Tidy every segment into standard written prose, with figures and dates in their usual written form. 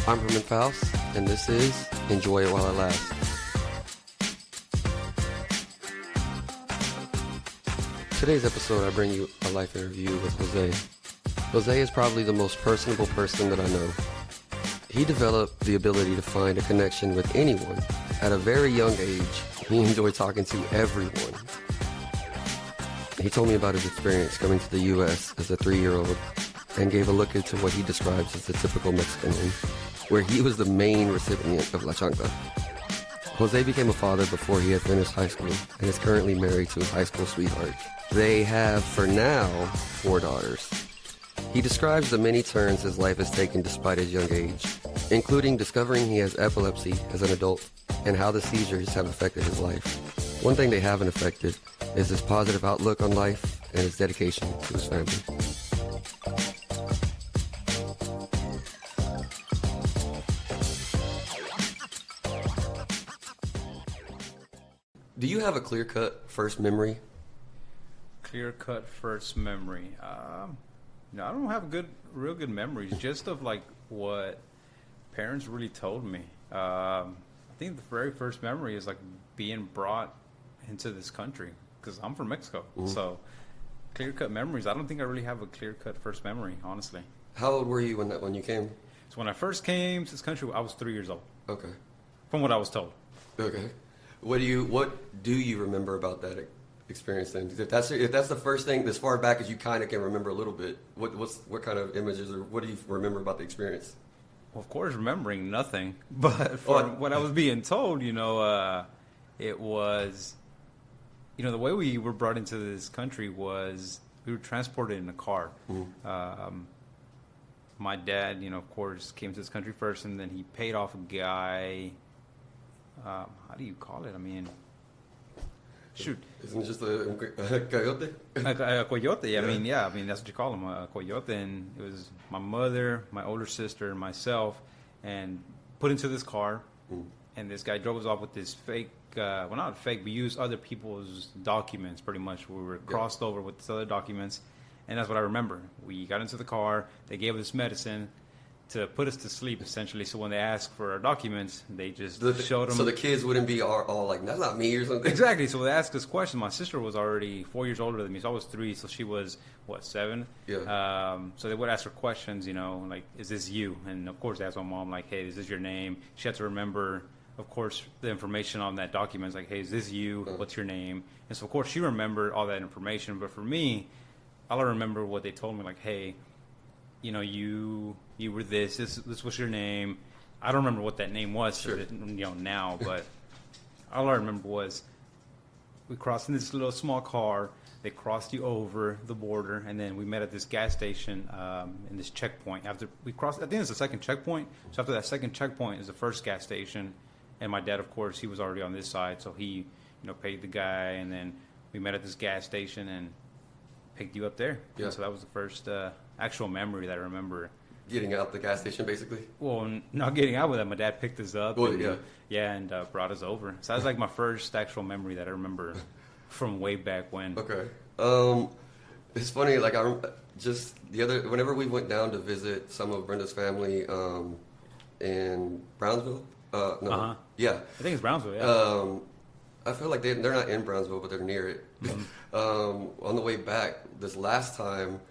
I'm Herman Faust, and this is Enjoy It While It Lasts. Today's episode, I bring you a life interview with Jose. Jose is probably the most personable person that I know. He developed the ability to find a connection with anyone. At a very young age, he enjoyed talking to everyone. He told me about his experience coming to the U.S. as a 3-year-old and gave a look into what he describes as the typical Mexican home, where he was the main recipient of La Chancla. Jose became a father before he had finished high school and is currently married to his high school sweetheart. They have, for now, 4 daughters. He describes the many turns his life has taken despite his young age, including discovering he has epilepsy as an adult and how the seizures have affected his life. One thing they haven't affected is his positive outlook on life and his dedication to his family. Do you have a clear-cut first memory? Clear-cut first memory. No, I don't have real good memories. Just of like what parents really told me. I think the very first memory is like being brought into this country because I'm from Mexico. Mm-hmm. So clear-cut memories. I don't think I really have a clear-cut first memory, honestly. How old were you when you came? So when I first came to this country, I was 3 years old. Okay. From what I was told. Okay. What do you remember about that experience then? If that's the first thing, as far back as you kind of can remember a little bit, what kind of images or what do you remember about the experience? Well, of course, remembering nothing, but from what I was being told, it was, the way we were brought into this country was we were transported in a car. Mm-hmm. My dad, of course, came to this country first, and then he paid off a guy. How do you call it? I mean, shoot. Isn't it just a coyote? A coyote. Yeah. I mean, that's what you call him, a coyote. And it was my mother, my older sister, and myself, and put into this car. Mm. And this guy drove us off with this fake, well, not fake, but used other people's documents pretty much. We were crossed over with these other documents. And that's what I remember. We got into the car. They gave us medicine to put us to sleep, essentially. So when they asked for our documents, they just showed them. So the kids wouldn't be all like, that's not me or something? Exactly. So they asked us questions. My sister was already 4 years older than me. So I was 3. So she was, 7? Yeah. So they would ask her questions, like, is this you? And, of course, they asked my mom, like, hey, is this your name? She had to remember, of course, the information on that document. It's like, hey, is this you? Uh-huh. What's your name? And so, of course, she remembered all that information. But for me, all I remember what they told me, like, hey, you were this was your name. I don't remember what that name was, sure. Now, but all I remember was we crossed in this little small car. They crossed you over the border, and then we met at this gas station in this checkpoint. After we crossed, I think it's the second checkpoint. So after that second checkpoint is the first gas station, and my dad, of course, he was already on this side, so he, paid the guy, and then we met at this gas station and picked you up there. Yeah. And so that was the first actual memory that I remember. Getting out the gas station, basically? Well, not getting out with that. My dad picked us up. Oh, and, and brought us over. So that was like my first actual memory that I remember from way back when. Okay. It's funny, like whenever we went down to visit some of Brenda's family in Brownsville. No. Uh-huh. Yeah. I think it's Brownsville, yeah. I feel like they're not in Brownsville, but they're near it. Mm-hmm. On the way back, this last time,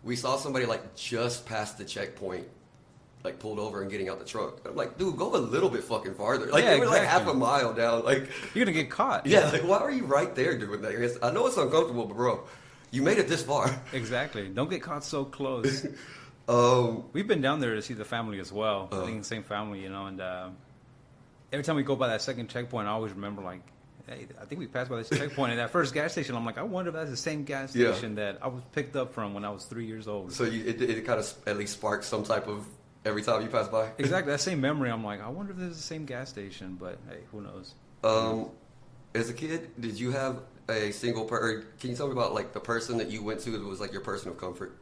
we saw somebody like just past the checkpoint, like pulled over and getting out the trunk. I'm like, dude, go a little bit fucking farther. Like, they were like half a mile down. Like, you're gonna get caught. Yeah, like, why are you right there doing that? I know it's uncomfortable, but bro, you made it this far. Exactly. Don't get caught so close. We've been down there to see the family as well. I think the same family, and every time we go by that second checkpoint, I always remember, like, hey, I think we passed by this checkpoint. And that first gas station, I'm like, I wonder if that's the same gas station that I was picked up from when I was 3 years old. So it kind of at least sparks some type of every time you pass by? Exactly. That same memory, I'm like, I wonder if this is the same gas station. But, hey, who knows? As a kid, did you have a single person? Can you tell me about, like, the person that you went to that was, like, your person of comfort?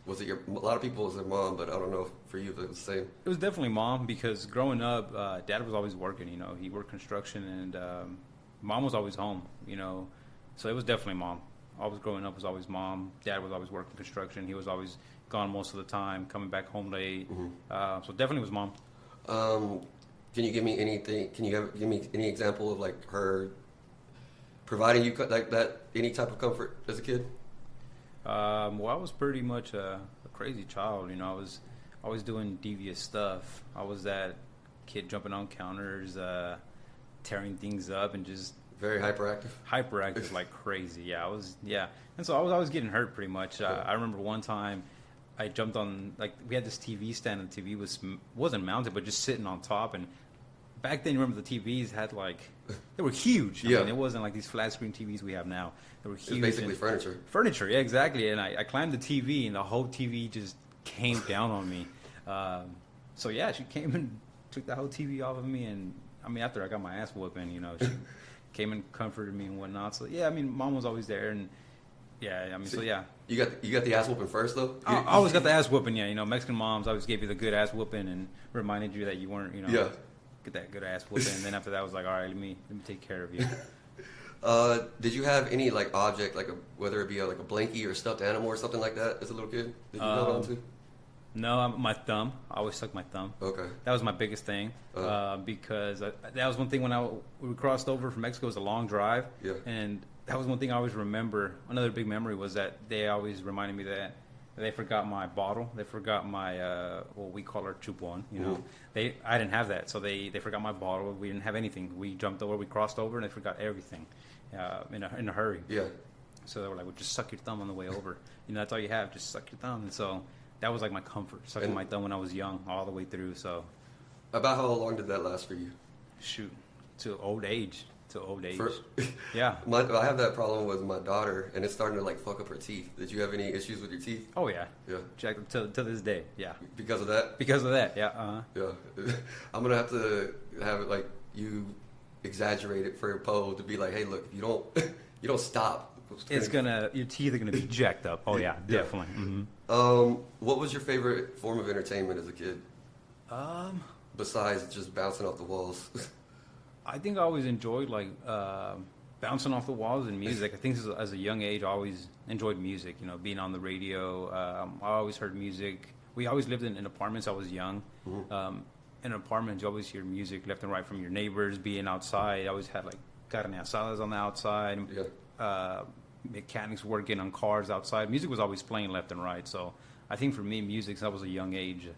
Was it a lot of people was their mom, but I don't know for you if it was the same. It was definitely mom because growing up, Dad was always working, He worked construction and... Mom was always home, So it was definitely mom. always growing up was always mom. Dad was always working construction. He was always gone most of the time, coming back home late. So definitely was mom. Can you give me anything? Can you give me any example of like her providing you like that any type of comfort as a kid? Well, I was pretty much a crazy child. You know, I was always doing devious stuff. I was that kid jumping on counters, tearing things up, and just very hyperactive. Hyperactive like crazy. Yeah, I was. Yeah, and so I was always getting hurt pretty much. I remember one time I jumped on, like, we had this TV stand, and the TV wasn't mounted, but just sitting on top. And back then, you remember the TVs had like, they were huge. I mean, it wasn't like these flat screen TVs we have now. They were huge. It was basically furniture. Furniture, yeah, exactly. And I climbed the TV, and the whole TV just came down on me. So yeah, she came and took the whole TV off of me, and I mean, after I got my ass whooping, you know, she came and comforted me and whatnot. So yeah, I mean, mom was always there, and yeah, I mean, so yeah. You got the ass whooping first though. I always got the ass whooping. Yeah, you know, Mexican moms always gave you the good ass whooping and reminded you that you weren't, you know, get that good ass whooping. And then after that, I was like, all right, let me take care of you. Did you have any like object, like whether it be like a blankie or a stuffed animal or something like that as a little kid that you held on to? No, my thumb. I always sucked my thumb. Okay. That was my biggest thing because that was one thing when we crossed over from Mexico. It was a long drive. Yeah. And that was one thing I always remember. Another big memory was that they always reminded me that they forgot my bottle. They forgot my what we call our chupon. You know, I didn't have that, so they forgot my bottle. We didn't have anything. We jumped over, we crossed over, and they forgot everything in a hurry. Yeah. So they were like, "Well, just suck your thumb on the way over. You know, that's all you have. Just suck your thumb." And so that was like my comfort, sucking my thumb when I was young, all the way through. So, about how long did that last for you? Shoot, to old age. Yeah. I have that problem with my daughter, and it's starting to like fuck up her teeth. Did you have any issues with your teeth? Oh yeah. Yeah. Check to this day. Yeah. Because of that. Because of that. Yeah. Yeah. I'm gonna have to have it like you exaggerate it for a Poe to be like, hey, look, if you don't stop. Your teeth are gonna be jacked up. Oh yeah, definitely. What was your favorite form of entertainment as a kid? Besides just bouncing off the walls. I think I always enjoyed like bouncing off the walls and music. I think as a young age, I always enjoyed music. You know, being on the radio. I always heard music. We always lived in apartments. I was young. In apartments, you always hear music left and right from your neighbors. Being outside, I always had like carne asadas on the outside. Yeah. Mechanics working on cars outside. Music was always playing left and right. So I think for me, music, since I was a young age,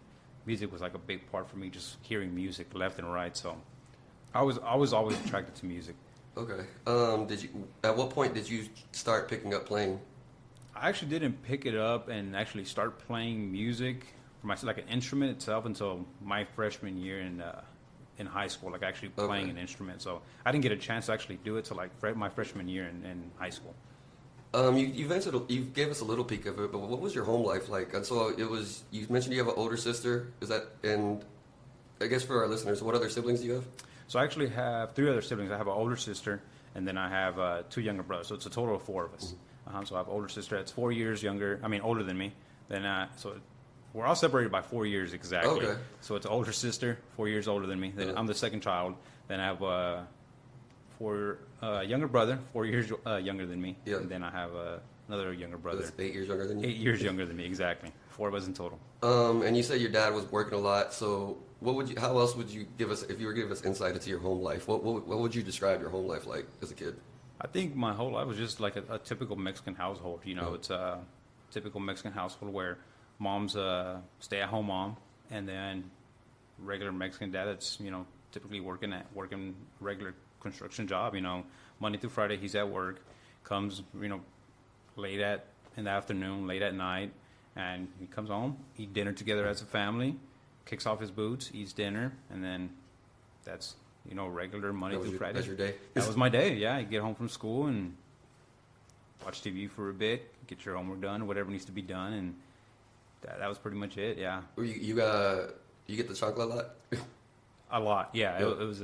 music was like a big part for me. Just hearing music left and right. So I was always attracted to music. Okay. At what point did you start picking up playing? I actually didn't pick it up and actually start playing music for myself, like an instrument itself, until my freshman year in high school, like actually playing an instrument. So I didn't get a chance to actually do it till like my freshman year in high school. You gave us a little peek of it, but what was your home life like? And so you mentioned you have an older sister. And I guess for our listeners, what other siblings do you have? So I actually have 3 other siblings. I have an older sister, and then I have 2 younger brothers. So it's a total of 4 of us. So I have an older sister that's 4 years older than me. Then so we're all separated by 4 years exactly. Okay. So it's an older sister, 4 years older than me. Then I'm the second child. Then I have younger brother, 4 years younger than me. Yeah. And then I have another younger brother. That's 8 years younger than you? 8 years younger than me, exactly. 4 of us in total. And you said your dad was working a lot, so how else would you give us, if you were to give us insight into your home life, what would you describe your home life like as a kid? I think my whole life was just like a typical Mexican household. You know, It's a typical Mexican household where mom's a stay-at-home mom, and then regular Mexican dad that's, you know, typically working regular construction job. You know, Monday through Friday he's at work, comes, you know, late in the afternoon, late at night, and he comes home, eat dinner together as a family, kicks off his boots, eats dinner, and then that's, you know, regular Monday through Friday. That's your day? That was my day, yeah. You get home from school and watch TV for a bit, get your homework done, whatever needs to be done, and that was pretty much it, yeah. You get the chocolate a lot? A lot, yeah. It was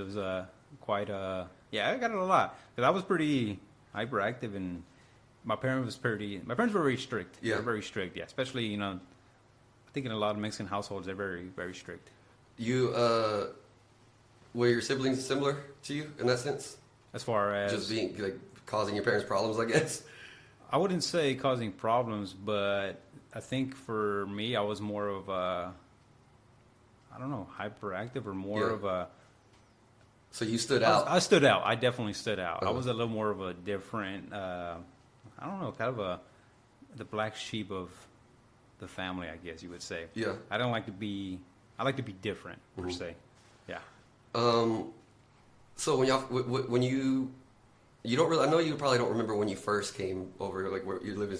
quite, yeah, I got it a lot. Because I was pretty hyperactive, and my parents were very strict. Yeah. They're very strict, yeah. Especially, you know, I think in a lot of Mexican households, they're very, very strict. Were your siblings similar to you in that sense? As far as? Just being, like, causing your parents problems, I guess? I wouldn't say causing problems, but I think for me, I was more of a, I don't know, hyperactive or more Yeah. of a. So you stood out. I stood out. I definitely stood out. I Uh-huh. was a little more of a different. I don't know, kind of the black sheep of the family, I guess you would say. Yeah. I don't like to be. I like to be different per se. Yeah. So when when you don't really, I know you probably don't remember when you first came over, like where you live,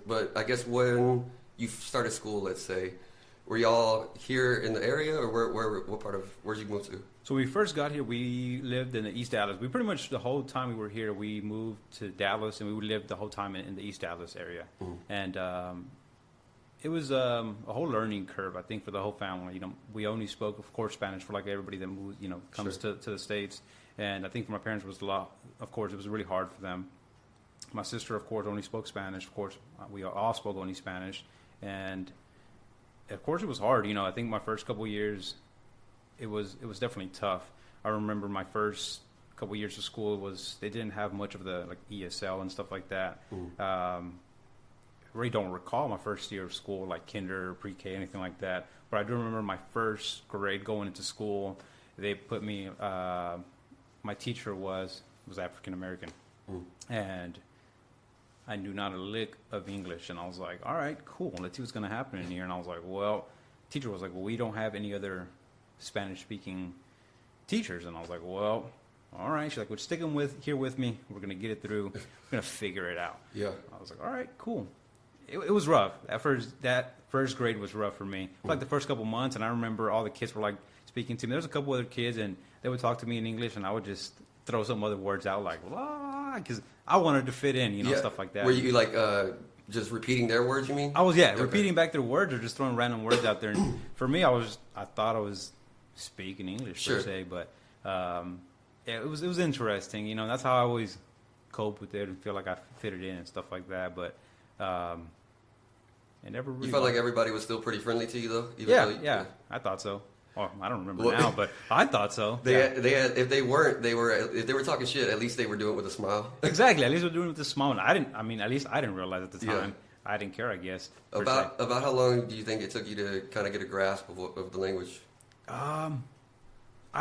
but I guess when you started school, let's say, were y'all here in the area, or what part of, where'd you move to? So when we first got here, we lived in the East Dallas. We pretty much, the whole time we were here, we moved to Dallas, and we lived the whole time in the East Dallas area. And it was a whole learning curve, I think, for the whole family. You know, we only spoke, of course, Spanish for like everybody that moves, you know, comes Sure. to the States. And I think for my parents, it was a lot. Of course, it was really hard for them. My sister, of course, only spoke Spanish. Of course, we all spoke only Spanish, and of course, it was hard. You know, I think my first couple of years, it was definitely tough. I remember my first couple of years of school was they didn't have much of the like ESL and stuff like that. I really don't recall my first year of school, like kinder, pre-K, anything like that. But I do remember my first grade going into school. They put me. My teacher was African American, and I knew not a lick of English, and I was like, all right, cool, let's see what's going to happen in here. And I was like, well, teacher was like, well, we don't have any other Spanish-speaking teachers. And I was like, well, all right. She's like, well, stick them here with me. We're going to get it through. We're going to figure it out. Yeah. I was like, all right, cool. It was rough. That first grade was rough for me. Like the first couple months, and I remember all the kids were like speaking to me. There was a couple other kids, and they would talk to me in English, and I would just throw some other words out like, because I wanted to fit in, you know, stuff like that. Were you like just repeating their words, you mean? I was, Okay. repeating back their words or just throwing random words out there. And for me, I thought I was speaking English Sure. per se, but yeah, it was interesting. You know, that's how I always cope with it and feel like I fitted in and stuff like that. But it never really. You felt like everybody was still pretty friendly to you, though. Even Yeah, though yeah, I thought so. Well, I don't remember Well, now, but I thought so. They Yeah. had, if they were talking shit, at least they were doing it with a smile. Exactly. At least we're doing it with this small one. At least I didn't realize at the Yeah. time. I didn't care, I guess. per se. About how long do you think it took you to kind of get a grasp of the language? I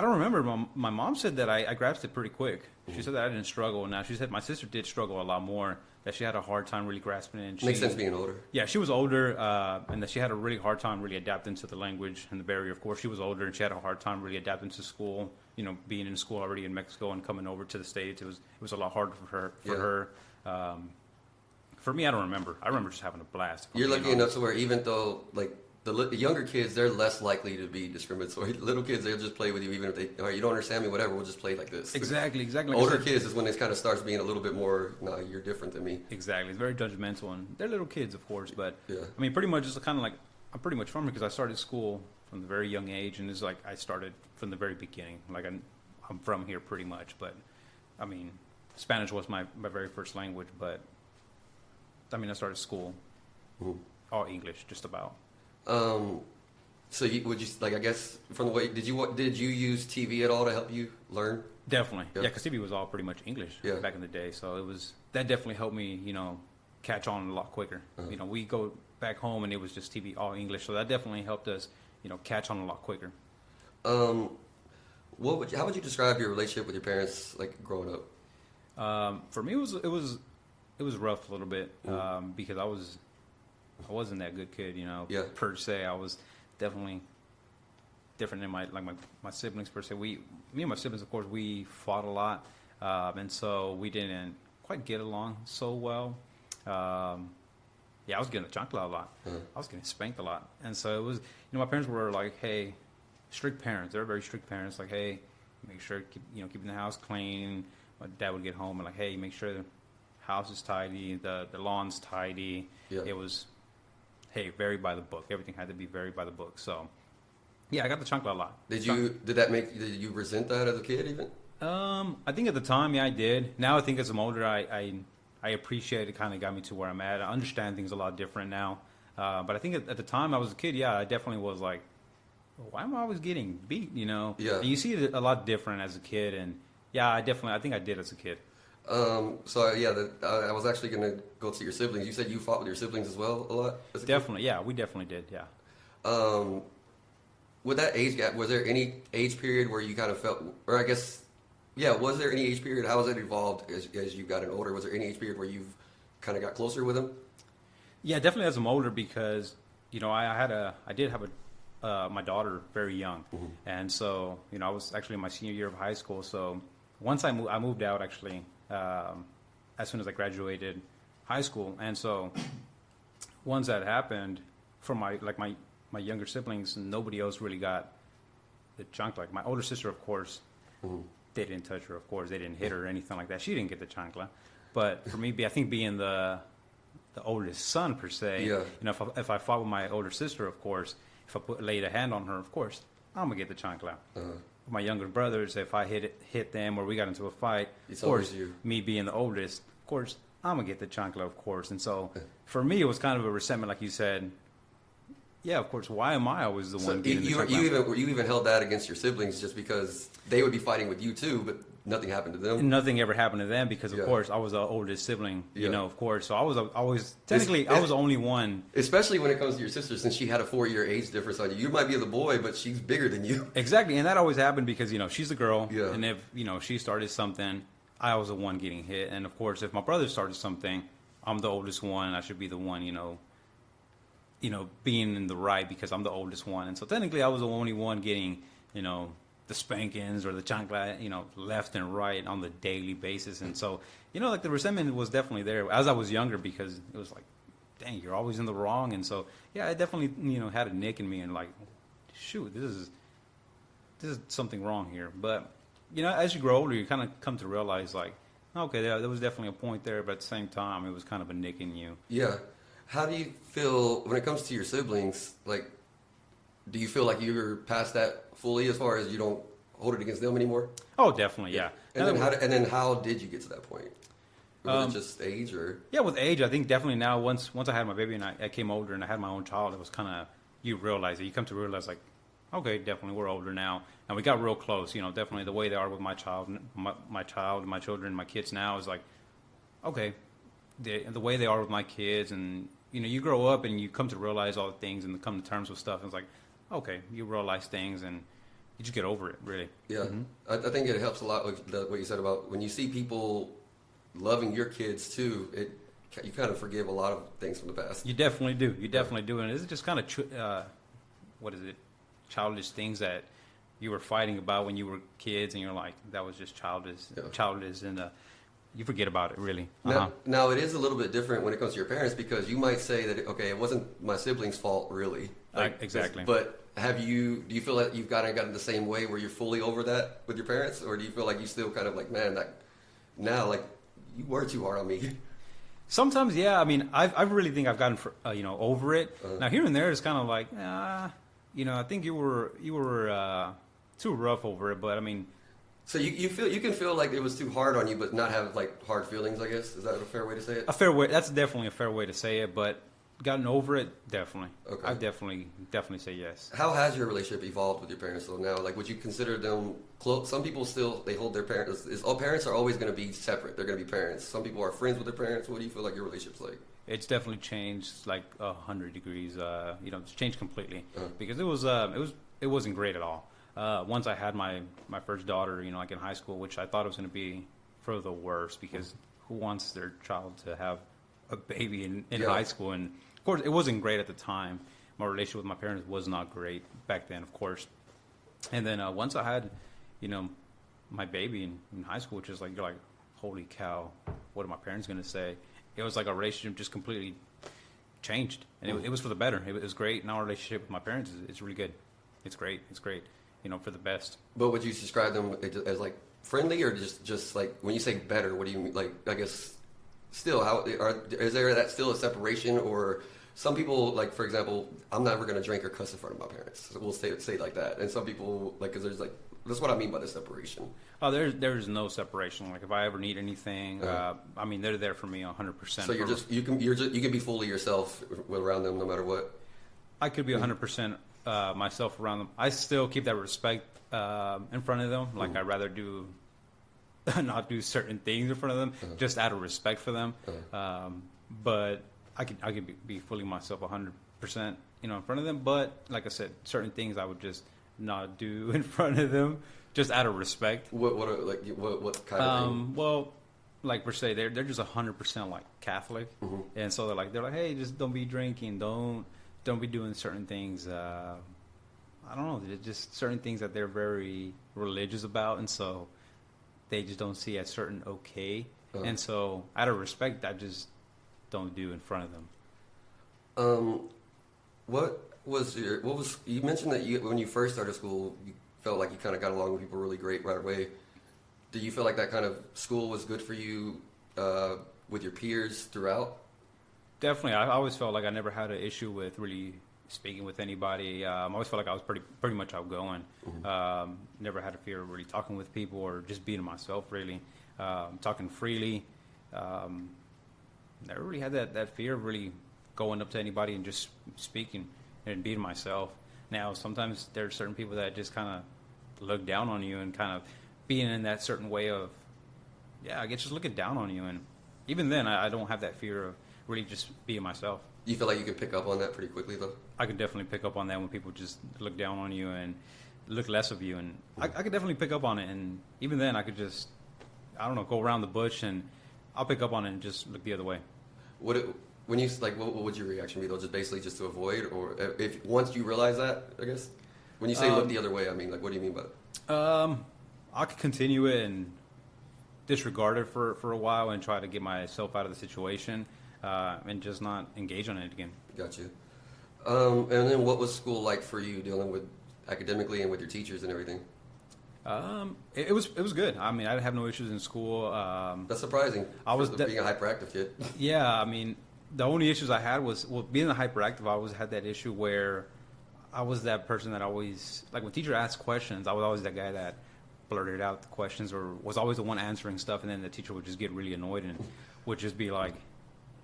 don't remember. My mom said that I grasped it pretty quick. She said that I didn't struggle. Now, she said my sister did struggle a lot more, that she had a hard time really grasping it. And Makes sense being older. Yeah, she was older, and that she had a really hard time really adapting to the language and the barrier. Of course, she was older, and she had a hard time really adapting to school. You know, being in school already in Mexico and coming over to the States, it was a lot harder for her. For me, I don't remember. I remember just having a blast. if I'm You're being lucky honest. enough to where even though like the younger kids, they're less likely to be discriminatory. Little kids, they'll just play with you even if they, all right, you don't understand me, whatever, we'll just play like this. Exactly. Like I Older said, kids is when it kind of starts being a little bit more, nah, you're different than me. Exactly. It's very judgmental, and they're little kids, of course. But Yeah. I mean, pretty much it's kind of like I'm pretty much from here because I started school from the very young age, and it's like I started from the very beginning. Like I'm from here pretty much. But I mean, Spanish was my very first language. But I mean, I started school all English, just about. So would you like? I guess from the way did you use TV at all to help you learn? Definitely, Yeah. yeah, because TV was all pretty much English Yeah. back in the day. So that definitely helped me, you know, catch on a lot quicker. You know, we go back home and it was just TV all English, so that definitely helped us, you know, catch on a lot quicker. How would you describe your relationship with your parents like growing up? For me, it was rough a little bit because I wasn't that good kid, you know, Yeah. per se. I was definitely different than my siblings per se. Me and my siblings, of course, we fought a lot, and so we didn't quite get along so well. Yeah, I was getting a chancla a lot. I was getting spanked a lot, and so it was. You know, my parents were like, "Hey, strict parents. They're very strict parents. Like, hey, make sure keeping the house clean." My dad would get home and like, "Hey, make sure the house is tidy, the lawn's tidy." Yeah. It was, hey, very by the book. Everything had to be very by the book. So, yeah, I got the chancla a lot. Did you resent that as a kid even? I think at the time, yeah, I did. Now I think as I'm older, I appreciate it. Kind of got me to where I'm at. I understand things a lot different now. But I think at the time I was a kid, yeah, I definitely was like, why am I always getting beat? You know? Yeah. And you see it a lot different as a kid, and yeah, I think I did as a kid. I was actually going to go to your siblings. You said you fought with your siblings as well a lot? As a kid? Definitely, yeah, we definitely did, yeah. Um, with that age gap, was there any age period where you kind of felt, or I guess, yeah, was there any age period? How has it evolved as you've gotten older? Was there any age period where you've kind of got closer with them? Yeah, definitely as I'm older because, I did have my daughter very young. Mm-hmm. And so, I was actually in my senior year of high school. So once I moved out actually, as soon as I graduated high school. And so once that happened for my younger siblings, nobody else really got the chancla. Like my older sister, of course, Mm-hmm. they didn't touch her, of course. They didn't hit her or anything like that. She didn't get the chancla. But for me, I think being the oldest son per se, Yeah. if I fought with my older sister, of course, if I laid a hand on her, of course, I'm gonna get the chancla. Uh-huh. My younger brothers, if I hit them or we got into a fight, It's of course, always you. me being the oldest, of course, I'm gonna get the chancla, of course. And so for me, it was kind of a resentment, like you said. Yeah, of course. Why am I always the So one getting the chancla? you even held that against your siblings just because they would be fighting with you too, but nothing happened to them. Nothing ever happened to them because, of Yeah. course, I was the oldest sibling. Yeah. Of course. So I was always technically I was the only one. Especially when it comes to your sister, since she had a 4-year age difference on you. You might be the boy, but she's bigger than you. Exactly, and that always happened because she's the girl, Yeah. and if she started something, I was the one getting hit, and of course, if my brother started something, I'm the oldest one. I should be the one, being in the right because I'm the oldest one, and so technically, I was the only one getting, the spankings or the chancla, left and right on the daily basis, and so, like the resentment was definitely there as I was younger because it was like, dang, you're always in the wrong, and so yeah, I definitely had a nick in me and like, shoot, this is something wrong here. But as you grow older, you kind of come to realize like, okay, there was definitely a point there, but at the same time, it was kind of a nick in you. Yeah. How do you feel when it comes to your siblings? Like, do you feel like you're past that fully as far as you don't hold it against them anymore? Oh, definitely, yeah. And then how did you get to that point? Was it just age or? Yeah, with age, I think definitely now once I had my baby and I came older and I had my own child, it was kind of, you realize it. You come to realize like, okay, definitely we're older now, and we got real close. Definitely the way they are with my child, my children, my kids now is like, okay, the way they are with my kids, and you grow up and you come to realize all the things and come to terms with stuff. And it's like, okay, you realize things and you just get over it, really. Yeah, Mm-hmm. I think it helps a lot with what you said about when you see people loving your kids too. You kind of forgive a lot of things from the past. You definitely do. You definitely do. And it's just kind of, what is it, childish things that you were fighting about when you were kids, and you're like, that was just childish, and you forget about it, really. Now, it is a little bit different when it comes to your parents because you might say that, okay, it wasn't my siblings' fault, really. Exactly. But do you feel like you've kind of gotten the same way where you're fully over that with your parents, or do you feel like you still kind of like, man, now like you were too hard on me? Sometimes, yeah. I mean, I really think I've gotten over it. Uh-huh. Now here and there, it's kind of like, I think you were too rough over it. But I mean, So you can feel like it was too hard on you, but not have like hard feelings. I guess is that a fair way to say it? a fair way. That's definitely a fair way to say it. But gotten over it, definitely. Okay. I definitely say yes. How has your relationship evolved with your parents though now? Like, would you consider them close? Some people still, they hold their parents. All parents are always going to be separate. They're going to be parents. Some people are friends with their parents. What do you feel like your relationship's like? It's definitely changed like 100 degrees. It's changed completely Uh-huh. because it wasn't great at all. Once I had my first daughter, like in high school, which I thought it was going to be for the worst because who wants their child to have a baby in Yeah. high school? And of course, it wasn't great at the time. My relationship with my parents was not great back then, of course. And then once I had, my baby in high school, which is like, you're like, holy cow, what are my parents going to say? It was like our relationship just completely changed, and it was for the better. It was great. Now our relationship with my parents is really good. It's great. It's great. For the best. But would you describe them as like friendly, or just like when you say better, what do you mean? Like, I guess still, is there that still a separation, or some people, like for example, I'm never going to drink or cuss in front of my parents. So we'll say it like that. And some people like, because there's like, that's what I mean by the separation. Oh, there's no separation. Like if I ever need anything, I mean they're there for me 100%. So you can be fully yourself around them no matter what. I could be 100% myself around them. I still keep that respect in front of them. Like I'd rather do not do certain things in front of them, just out of respect for them. But I could be fully myself 100%, in front of them. But like I said, certain things I would just not do in front of them, just out of respect. What kind of thing? Well, like per se, they're just 100% like Catholic, and so they're like, hey, just don't be drinking, don't be doing certain things. I don't know, they're just certain things that they're very religious about, and so they just don't see as certain okay, and so out of respect, I just don't do in front of them. You mentioned that when you first started school, you felt like you kind of got along with people really great right away. Do you feel like that kind of school was good for you with your peers throughout? Definitely. I always felt like I never had an issue with really speaking with anybody. I always felt like I was pretty much outgoing. Never had a fear of really talking with people or just being myself, really. Talking freely. Never really had that fear of really going up to anybody and just speaking and being myself. Now, sometimes there are certain people that just kind of look down on you and kind of being in that certain way of, I guess just looking down on you. And even then, I don't have that fear of really just being myself. You feel like you can pick up on that pretty quickly, though? I could definitely pick up on that when people just look down on you and look less of you. And I could definitely pick up on it. And even then, I could just, I don't know, go around the bush and I'll pick up on it and just look the other way. What would your reaction be, though? Just basically just to avoid? Or if once you realize that, I guess? When you say look the other way, I mean, like, what do you mean by that? I could continue it and disregard it for a while and try to get myself out of the situation and just not engage on it again. Got you. And then what was school like for you, dealing with academically and with your teachers and everything? It was good. I mean, I have no issues in school. That's surprising. Being a hyperactive kid. Yeah, I mean, the only issues I had was, being a hyperactive, I always had that issue where I was that person that always, like when teacher asked questions, I was always that guy that blurted out the questions or was always the one answering stuff, and then the teacher would just get really annoyed and would just be like,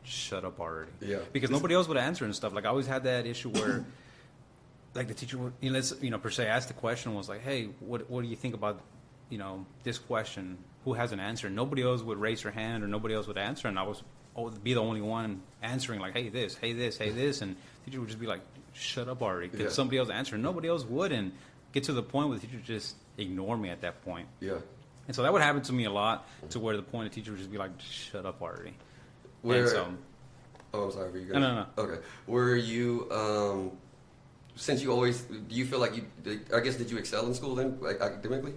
shut up already. Yeah. Because nobody else would answer and stuff. Like I always had that issue where like the teacher would, per se ask the question, was like, hey, what do you think about, this question? Who has an answer? Nobody else would raise their hand or nobody else would answer, and I would be the only one answering like, hey this, hey this, hey this, and the teacher would just be like, shut up already, because somebody else answered. Nobody else would, and get to the point where the teacher just ignore me at that point. Yeah. And so that would happen to me a lot, to where the point the teacher would just be like, shut up already. Oh, I'm sorry. Were you going? No. Okay. Were you, since you always, do you feel like did you excel in school then, like academically?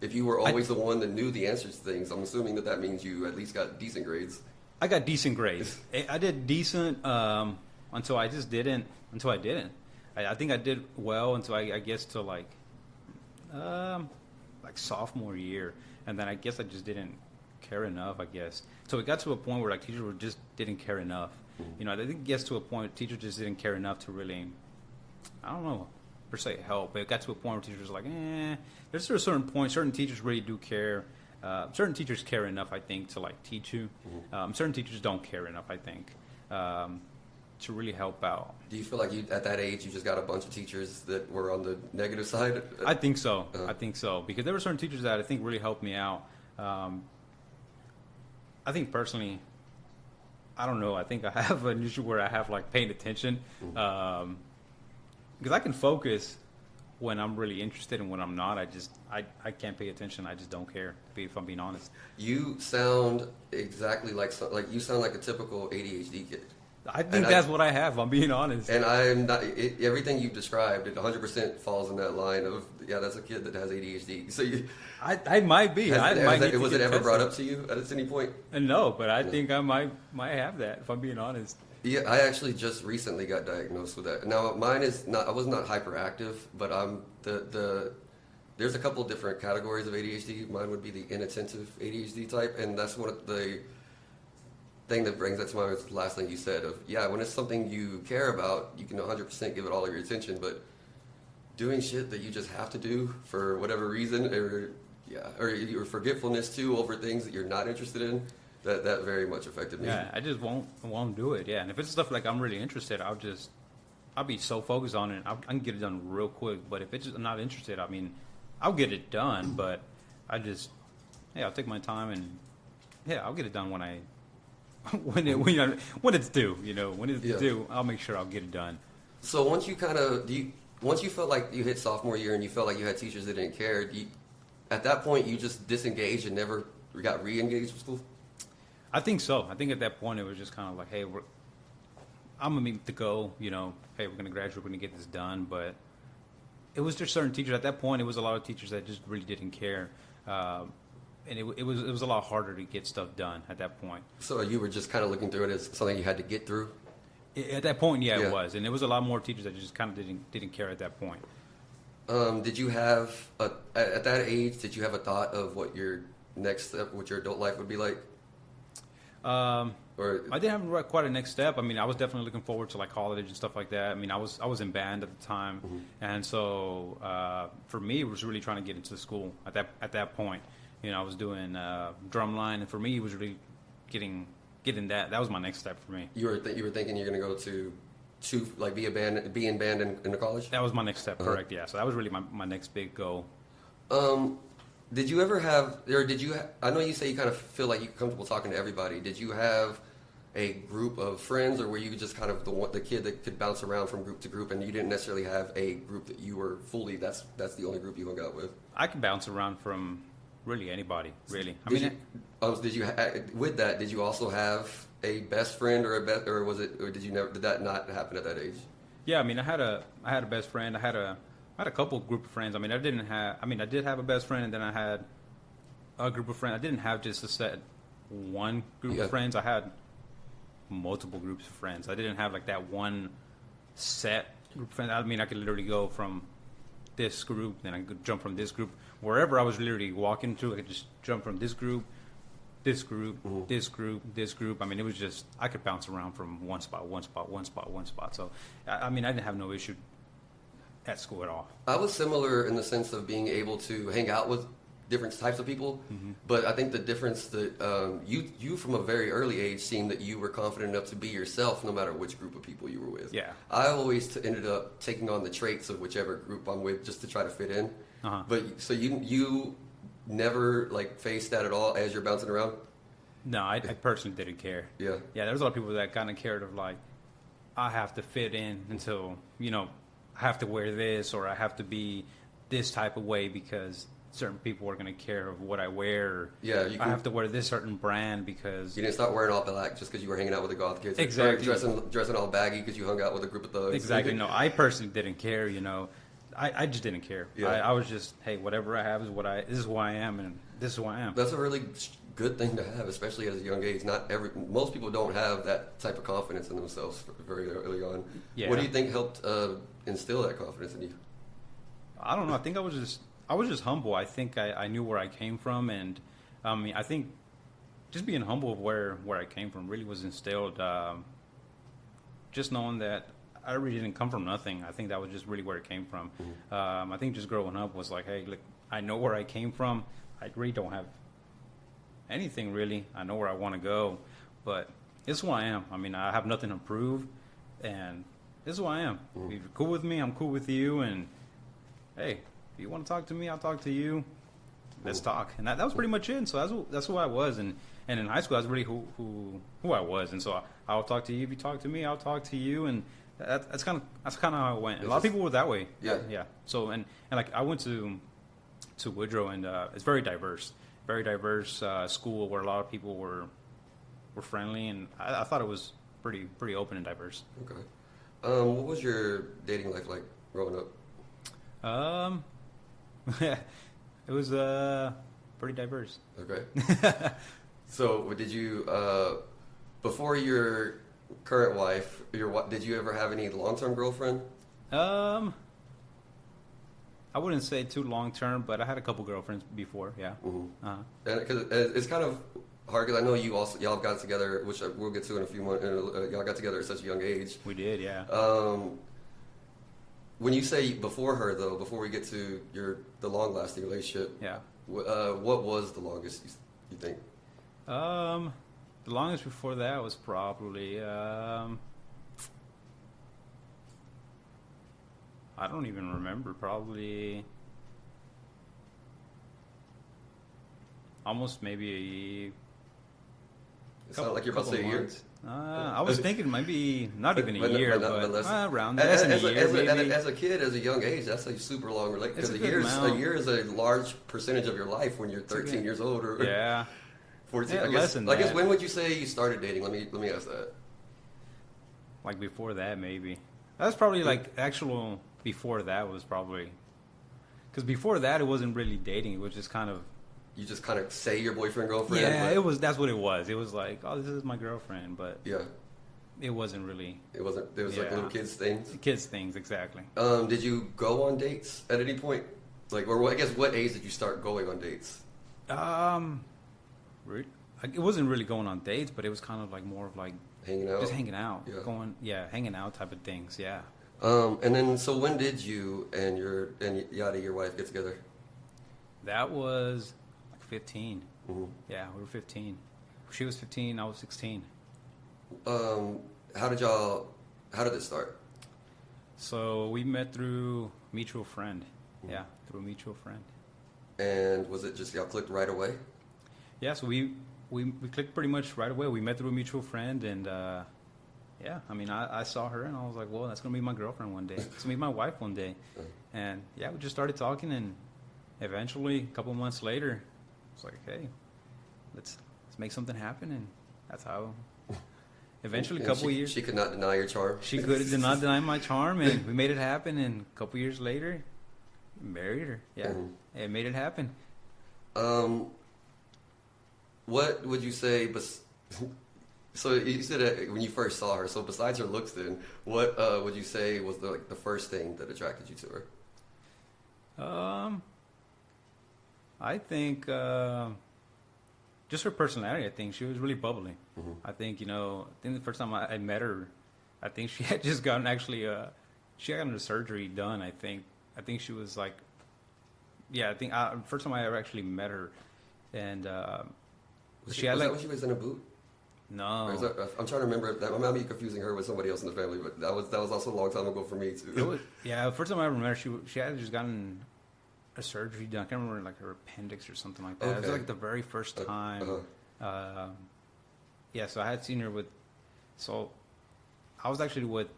If you were always the one that knew the answers to things, I'm assuming that means you at least got decent grades. I got decent grades. I did decent until I didn't. I think I did well until I guess to like sophomore year, and then I guess I just didn't care enough, I guess. So it got to a point where like teachers just didn't care enough. I think it gets to a point teachers just didn't care enough to really, I don't know, per se help. But it got to a point where teachers were like, there's a certain point, certain teachers really do care. Certain teachers care enough, I think, to like teach you. Certain teachers don't care enough, I think, to really help out. Do you feel like at that age you just got a bunch of teachers that were on the negative side? I think so. I think so, because there were certain teachers that I think really helped me out. I think personally, I don't know. I think I have an issue where I have like paying attention, because I can focus when I'm really interested, and when I'm not, I can't pay attention. I just don't care, if I'm being honest. You sound exactly like you sound like a typical ADHD kid. I think that's what I have. I'm being honest. And I'm not. Everything you've described, it 100% falls in that line of that's a kid that has ADHD. So I might be. Was it ever brought up to you at any point? No, but I think I might have that, if I'm being honest. Yeah, I actually just recently got diagnosed with that. Now mine is not. I was not hyperactive, but I'm there's a couple different categories of ADHD. Mine would be the inattentive ADHD type, and that's one of the thing that brings that to mind was the last thing you said of, when it's something you care about, you can 100% give it all of your attention, but doing shit that you just have to do for whatever reason, or your forgetfulness too over things that you're not interested in, that very much affected me. Yeah, I just won't do it. Yeah, and if it's stuff like I'm really interested, I'll be so focused on it, I can get it done real quick. But if it's just, I'm not interested, I mean, I'll get it done, but I just hey, I'll take my time and yeah, I'll get it done when I when it's due. When it's due, I'll make sure I'll get it done. So once you once you felt like you hit sophomore year and you felt like you had teachers that didn't care, at that point you just disengaged and never got re-engaged with school? I think so. I think at that point it was just kind of like, hey, I'm gonna meet the goal. Hey, we're gonna graduate, we're gonna get this done. But it was just certain teachers at that point. It was a lot of teachers that just really didn't care, and it was a lot harder to get stuff done at that point. So you were just kind of looking through it as something you had to get through? At that point, yeah, it was, and there was a lot more teachers that just kind of didn't care at that point. Did you have at that age? Did you have a thought of what your next step, what your adult life would be like? Or I didn't have quite a next step. I mean, I was definitely looking forward to like college and stuff like that. I mean, I was in band at the time, and so for me, it was really trying to get into school at that point. I was doing drumline, and for me, it was really getting that. That was my next step for me. You were thinking you're going to go to like be in band in the college? That was my next step, correct? Yeah. So that was really my next big goal. Did you ever have, or I know you say you kind of feel like you're comfortable talking to everybody. Did you have a group of friends, or were you just kind of the kid that could bounce around from group to group, and you didn't necessarily have a group that you were fully, that's the only group you hung out with? I could bounce around from really anybody, really. With that, did you also have a best friend or did that not happen at that age? Yeah, I mean, I had a best friend. I had a couple group of friends. I mean, I did have a best friend, and then I had a group of friends. I didn't have just a set one group of friends. I had multiple groups of friends. I didn't have like that one set group of friends. I mean, I could literally go from this group, then I could jump from this group. Wherever I was literally walking to, I could just jump from this group, this group, this group, this group. I mean, it was just, I could bounce around from one spot. So, I mean, I didn't have no issue at school at all. I was similar in the sense of being able to hang out with different types of people, but I think the difference that you from a very early age seemed that you were confident enough to be yourself no matter which group of people you were with. Yeah. I always ended up taking on the traits of whichever group I'm with just to try to fit in. But so you never like faced that at all as you're bouncing around? No, I personally didn't care. Yeah. Yeah, there's a lot of people that kind of cared of like, I have to fit in until, I have to wear this or I have to be this type of way because certain people are going to care of what I wear. Yeah, I have to wear this certain brand because you didn't start wearing all black just because you were hanging out with the goth kids. Exactly. Or dressing all baggy because you hung out with a group of thugs. Exactly. No, I personally didn't care. I just didn't care. Yeah. I was just, hey, whatever I have is this is who I am, and this is who I am. That's a really good thing to have, especially at a young age. Most people don't have that type of confidence in themselves very early on. Yeah. What do you think helped instill that confidence in you? I don't know. I think I was just humble. I think I knew where I came from, and I mean, I think just being humble of where I came from really was instilled. Just knowing that I really didn't come from nothing. I think that was just really where it came from. I think just growing up was like, hey, look, I know where I came from. I really don't have anything really. I know where I want to go, but this is who I am. I mean, I have nothing to prove, and this is who I am. If you're cool with me, I'm cool with you, and hey, if you want to talk to me, I'll talk to you. Let's talk. And that was pretty much it. And so that's who I was. And in high school, that's really who I was. And so I'll talk to you. If you talk to me, I'll talk to you. And that's kind of how it went. And a lot of people were that way. Yeah. Yeah. So and like I went to Woodrow, and it's very diverse school where a lot of people were friendly, and I thought it was pretty open and diverse. Okay. What was your dating life like growing up? It was pretty diverse. Okay. So did you before your current wife, did you ever have any long-term girlfriend? I wouldn't say too long-term, but I had a couple girlfriends before. Yeah. And because it's kind of hard, because I know y'all got together, which we'll get to in a few months. Y'all got together at such a young age. We did, yeah. When you say before her, though, before we get to the long-lasting relationship, Yeah. What was the longest you think? The longest before that was probably I don't even remember. Probably almost maybe It sounds like you're about to say a year. I was thinking maybe not even a year, but less, around less than a year. Maybe. As a kid, as a young age, that's a super long relationship. It's Because a good a year is a large percentage of your life when you're 13 years old or yeah, 14. yeah, I less guess. than I guess that. when would you say you started dating? Let me ask that. Like before that, maybe. That's probably like actual before that was probably because before that it wasn't really dating. It was just kind of You just kind of say your boyfriend, girlfriend. yeah. But, It was that's what it was. It was like oh, this is my girlfriend, but yeah. it wasn't really It wasn't. It was like Yeah. little kids things. kids things exactly. Did you go on dates at any point? Like, or I guess what age did you start going on dates? It wasn't really going on dates, but it was kind of like more of like Hanging out. just hanging out, Yeah. hanging out type of things. Yeah. And then, so when did you and your wife get together? That was like 15. Mm-hmm. Yeah, we were 15. She was 15, I was 16. How did it start? So we met through mutual friend. Yeah, through a mutual friend. And was it just y'all clicked right away? Yeah, so we clicked pretty much right away. We met through a mutual friend, and yeah, I mean, I saw her, and I was like, well, that's going to be my girlfriend one day. It's going to be my wife one day. And yeah, we just started talking, and eventually, a couple months later, it's like, hey, let's make something happen, and that's how. Eventually, a couple of years. She could not deny your charm. She did not deny my charm, and we made it happen. And a couple years later, married her. Yeah, and made it happen. What would you say? So you said that when you first saw her. So besides her looks, then what would you say was the first thing that attracted you to her? I think just her personality. I think she was really bubbly. Mm-hmm. I think the first time I met her, I think she had just gotten she had a surgery done. I think she was like, yeah. I think first time I ever actually met her, and was that when she was in a boot? No, I'm trying to remember. I might be confusing her with somebody else in the family, but that was also a long time ago for me too. Yeah, first time I ever met her, she had just gotten a surgery done. I can't remember, like her appendix or something like that. Okay. It was like the very first time. Yeah, so I had seen her so I was actually with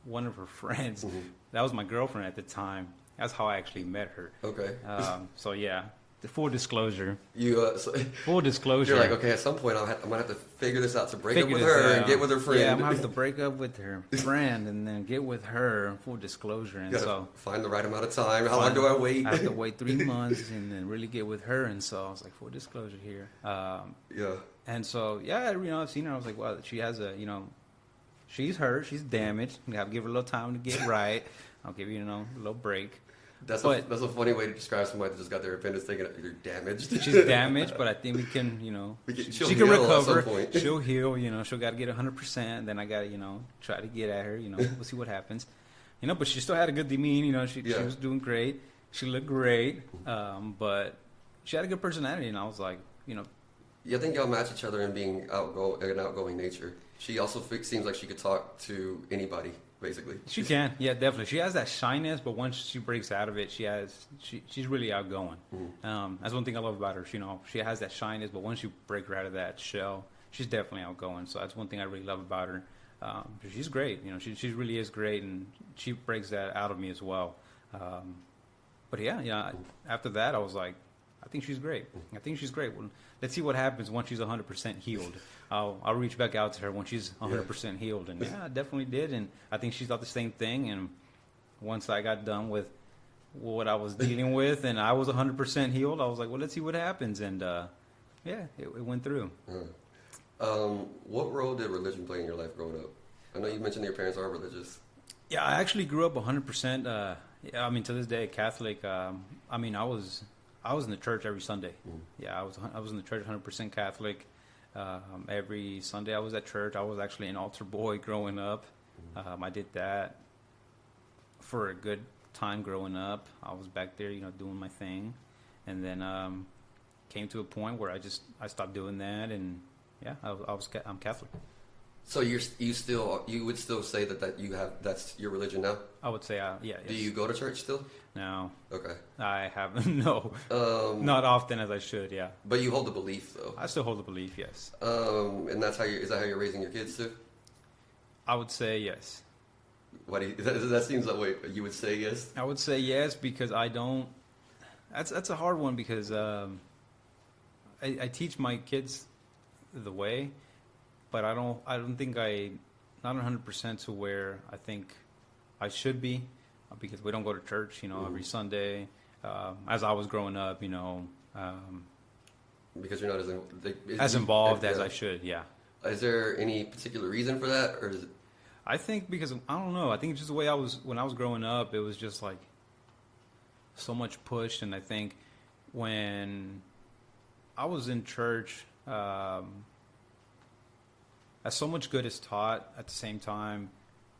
one of her friends. Mm-hmm. That was my girlfriend at the time. That's how I actually met her. Okay. So yeah. Full disclosure. Full disclosure. You're like, okay, at some point I'm gonna have to figure this out to break up with her and get with her friend. Yeah, I'm gonna have to break up with her friend and then get with her. Full disclosure, and so find the right amount of time. How long do I wait? I have to wait 3 months and then really get with her. And so I was like, full disclosure here. Yeah. And so yeah, I've seen her. I was like, wow, she has she's hurt, she's damaged. I have to give her a little time to get right. I'll give you a little break. That's a funny way to describe somebody that just got their appendix taken. You're damaged. She's damaged, but I think we can, she can recover. At some point. She'll heal. She'll got to get 100%. Then I got to, try to get at her. We'll see what happens. But she still had a good demeanor. She was doing great. She looked great. But she had a good personality, and I was like, Yeah, I think y'all match each other in being an outgoing nature. She also seems like she could talk to anybody. Basically, she can, yeah, definitely. She has that shyness, but once she breaks out of it, she's really outgoing. Mm-hmm. That's one thing I love about her. She has that shyness, but once you break her out of that shell, she's definitely outgoing. So that's one thing I really love about her. She's great. She really is great, and she breaks that out of me as well. But yeah, after that, I was like, I think she's great. I think she's great. Well, let's see what happens once she's 100% healed. I'll reach back out to her when she's 100% healed. And yeah, I definitely did. And I think she thought the same thing. And once I got done with what I was dealing with and I was 100% healed, I was like, well, let's see what happens. And yeah, it went through. What role did religion play in your life growing up? I know you mentioned your parents are religious. Yeah, I actually grew up 100%. I mean, to this day, Catholic. I mean, I was in the church every Sunday. Mm. Yeah, I was in the church 100% Catholic. Every Sunday I was at church. I was actually an altar boy growing up. I did that for a good time growing up. I was back there, doing my thing. And then came to a point where I stopped doing that. And yeah, I'm Catholic. So you would still say that that's your religion now? I would say, yeah. Yes. Do you go to church still? No. Okay. I haven't. No. Not often as I should. Yeah. But you hold the belief though. I still hold the belief. Yes. And is that how you're raising your kids too? I would say yes. Why do you, that seems that way? You would say yes. I would say yes because I don't. That's a hard one because I teach my kids the way, but I don't think not 100% to where I think I should be, because we don't go to church, every Sunday. As I was growing up, because you're not as involved as I should. Yeah. Is there any particular reason for that, or is it? I think because I don't know. I think it's just the way I was when I was growing up. It was just like so much pushed, and I think when I was in church, as so much good is taught, at the same time,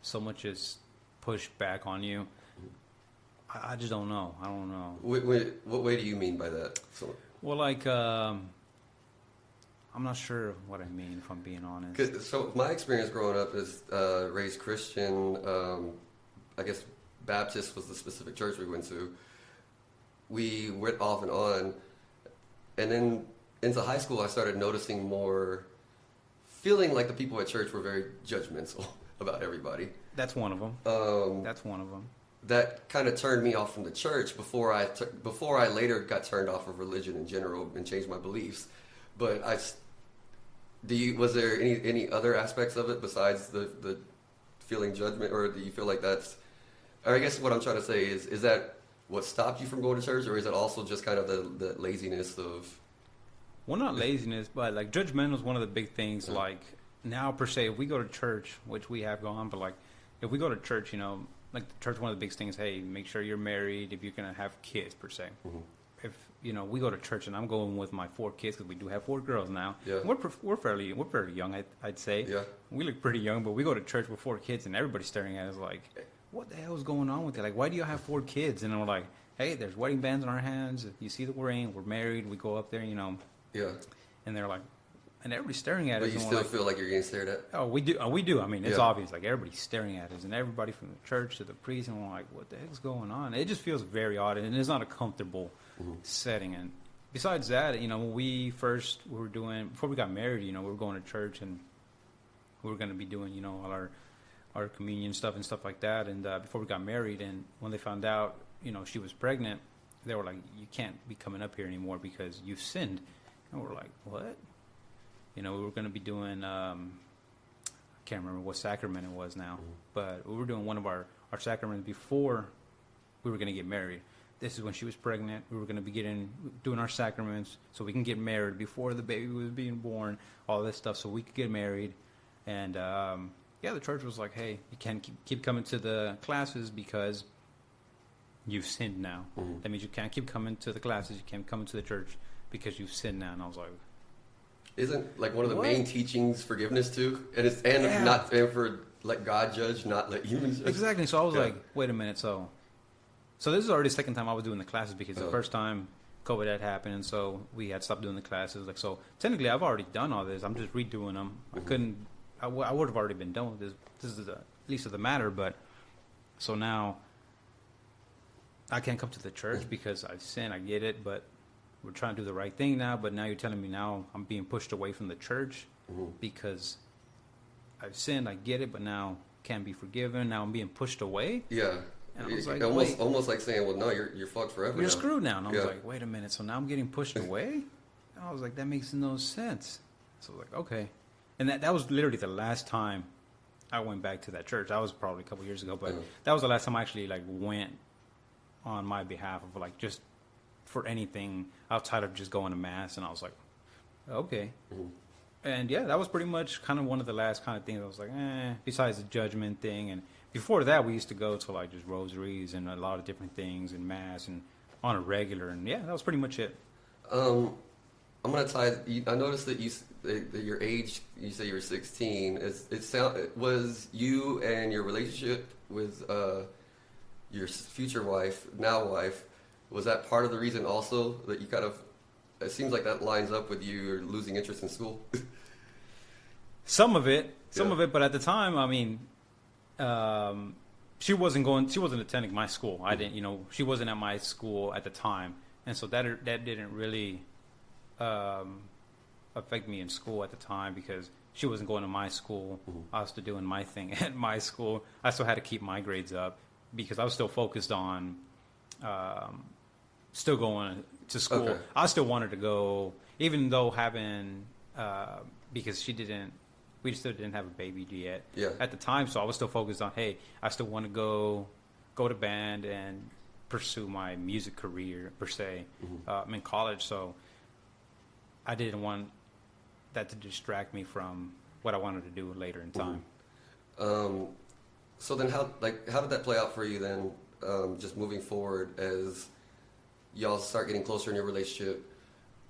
so much is pushed back on you. I just don't know. I don't know. What way do you mean by that? Well, like, I'm not sure what I mean, if I'm being honest. So my experience growing up is raised Christian. I guess Baptist was the specific church we went to. We went off and on. And then into high school, I started noticing more, feeling like the people at church were very judgmental about everybody. That's one of them. That's one of them. That kind of turned me off from the church before I later got turned off of religion in general and changed my beliefs. But was there any other aspects of it besides the feeling judgment, or do you feel like that's, or I guess what I'm trying to say is that what stopped you from going to church, or is it also just kind of the laziness of? Well, not laziness, but like judgmental is one of the big things. Yeah. Like now per se, if we go to church, which we have gone, but like if we go to church, like the church, one of the big things, hey, make sure you're married if you're going to have kids per se. Mm-hmm. If we go to church and I'm going with my 4 kids, because we do have 4 girls now. Yeah. We're fairly young, I'd say. Yeah. We look pretty young, but we go to church with 4 kids and everybody's staring at us like, what the hell is going on with it? Like, why do you have 4 kids? And we're like, hey, there's wedding bands in our hands. You see the ring. We're married. We go up there, Yeah. And they're like, and everybody's staring at us. But you still feel like you're getting stared at? Oh, we do. We do. I mean, it's obvious. Like, everybody's staring at us, and everybody from the church to the priest, and we're like, what the heck's going on? It just feels very odd, and it's not a comfortable setting. And besides that, when before we got married, we were going to church, and we were going to be doing, all our communion stuff and stuff like that. And before we got married, and when they found out, she was pregnant, they were like, you can't be coming up here anymore because you've sinned. And we're like, what? We were going to be doing, I can't remember what sacrament it was now, but we were doing one of our sacraments before we were going to get married. This is when she was pregnant. We were going to be doing our sacraments so we can get married before the baby was being born, all this stuff, so we could get married. And, the church was like, hey, you can't keep coming to the classes because you've sinned now. Mm-hmm. That means you can't keep coming to the classes. You can't come into the church because you've sinned now. And I was like, isn't like one of the main teachings forgiveness too? And not for let God judge, not let humans judge. Exactly. So I was like, wait a minute. So this is already the second time I was doing the classes because the first time COVID had happened, and so we had stopped doing the classes. Like, so technically I've already done all this. I'm just redoing them. Mm-hmm. I would have already been done with this. This is the least of the matter. But so now I can't come to the church because I've sinned. I get it, but we're trying to do the right thing now, but now you're telling me now I'm being pushed away from the church because I've sinned. I get it, but now can't be forgiven. Now I'm being pushed away. Yeah. And I was like, almost like saying, well, no, you're fucked forever. You're screwed now. And I was like, wait a minute. So now I'm getting pushed away? And I was like, that makes no sense. So I was like, okay. And that was literally the last time I went back to that church. That was probably a couple years ago, but that was the last time I actually went on my behalf of just for anything outside of just going to mass. And I was like, okay. And that was pretty much kind of one of the last kind of things I was like, besides the judgment thing. And before that, we used to go to just rosaries and a lot of different things and mass and on a regular. And that was pretty much it. I'm going to tie, I noticed that that your age, you say you were 16. Was you and your relationship with your future wife, now wife, was that part of the reason also that you kind of, it seems like that lines up with you losing interest in school? Some of it Some of it, but at the time, I mean, she wasn't attending my school. I didn't, she wasn't at my school at the time, and so that didn't really affect me in school at the time because she wasn't going to my school. I was still doing my thing at my school. I still had to keep my grades up because I was still focused on still going to school. Okay. I still wanted to go, even though having because we still didn't have a baby yet at the time. So I was still focused on, hey, I still want to go to band and pursue my music career per se. I'm in college, so I didn't want that to distract me from what I wanted to do later in time. So then how did that play out for you then, just moving forward as y'all start getting closer in your relationship?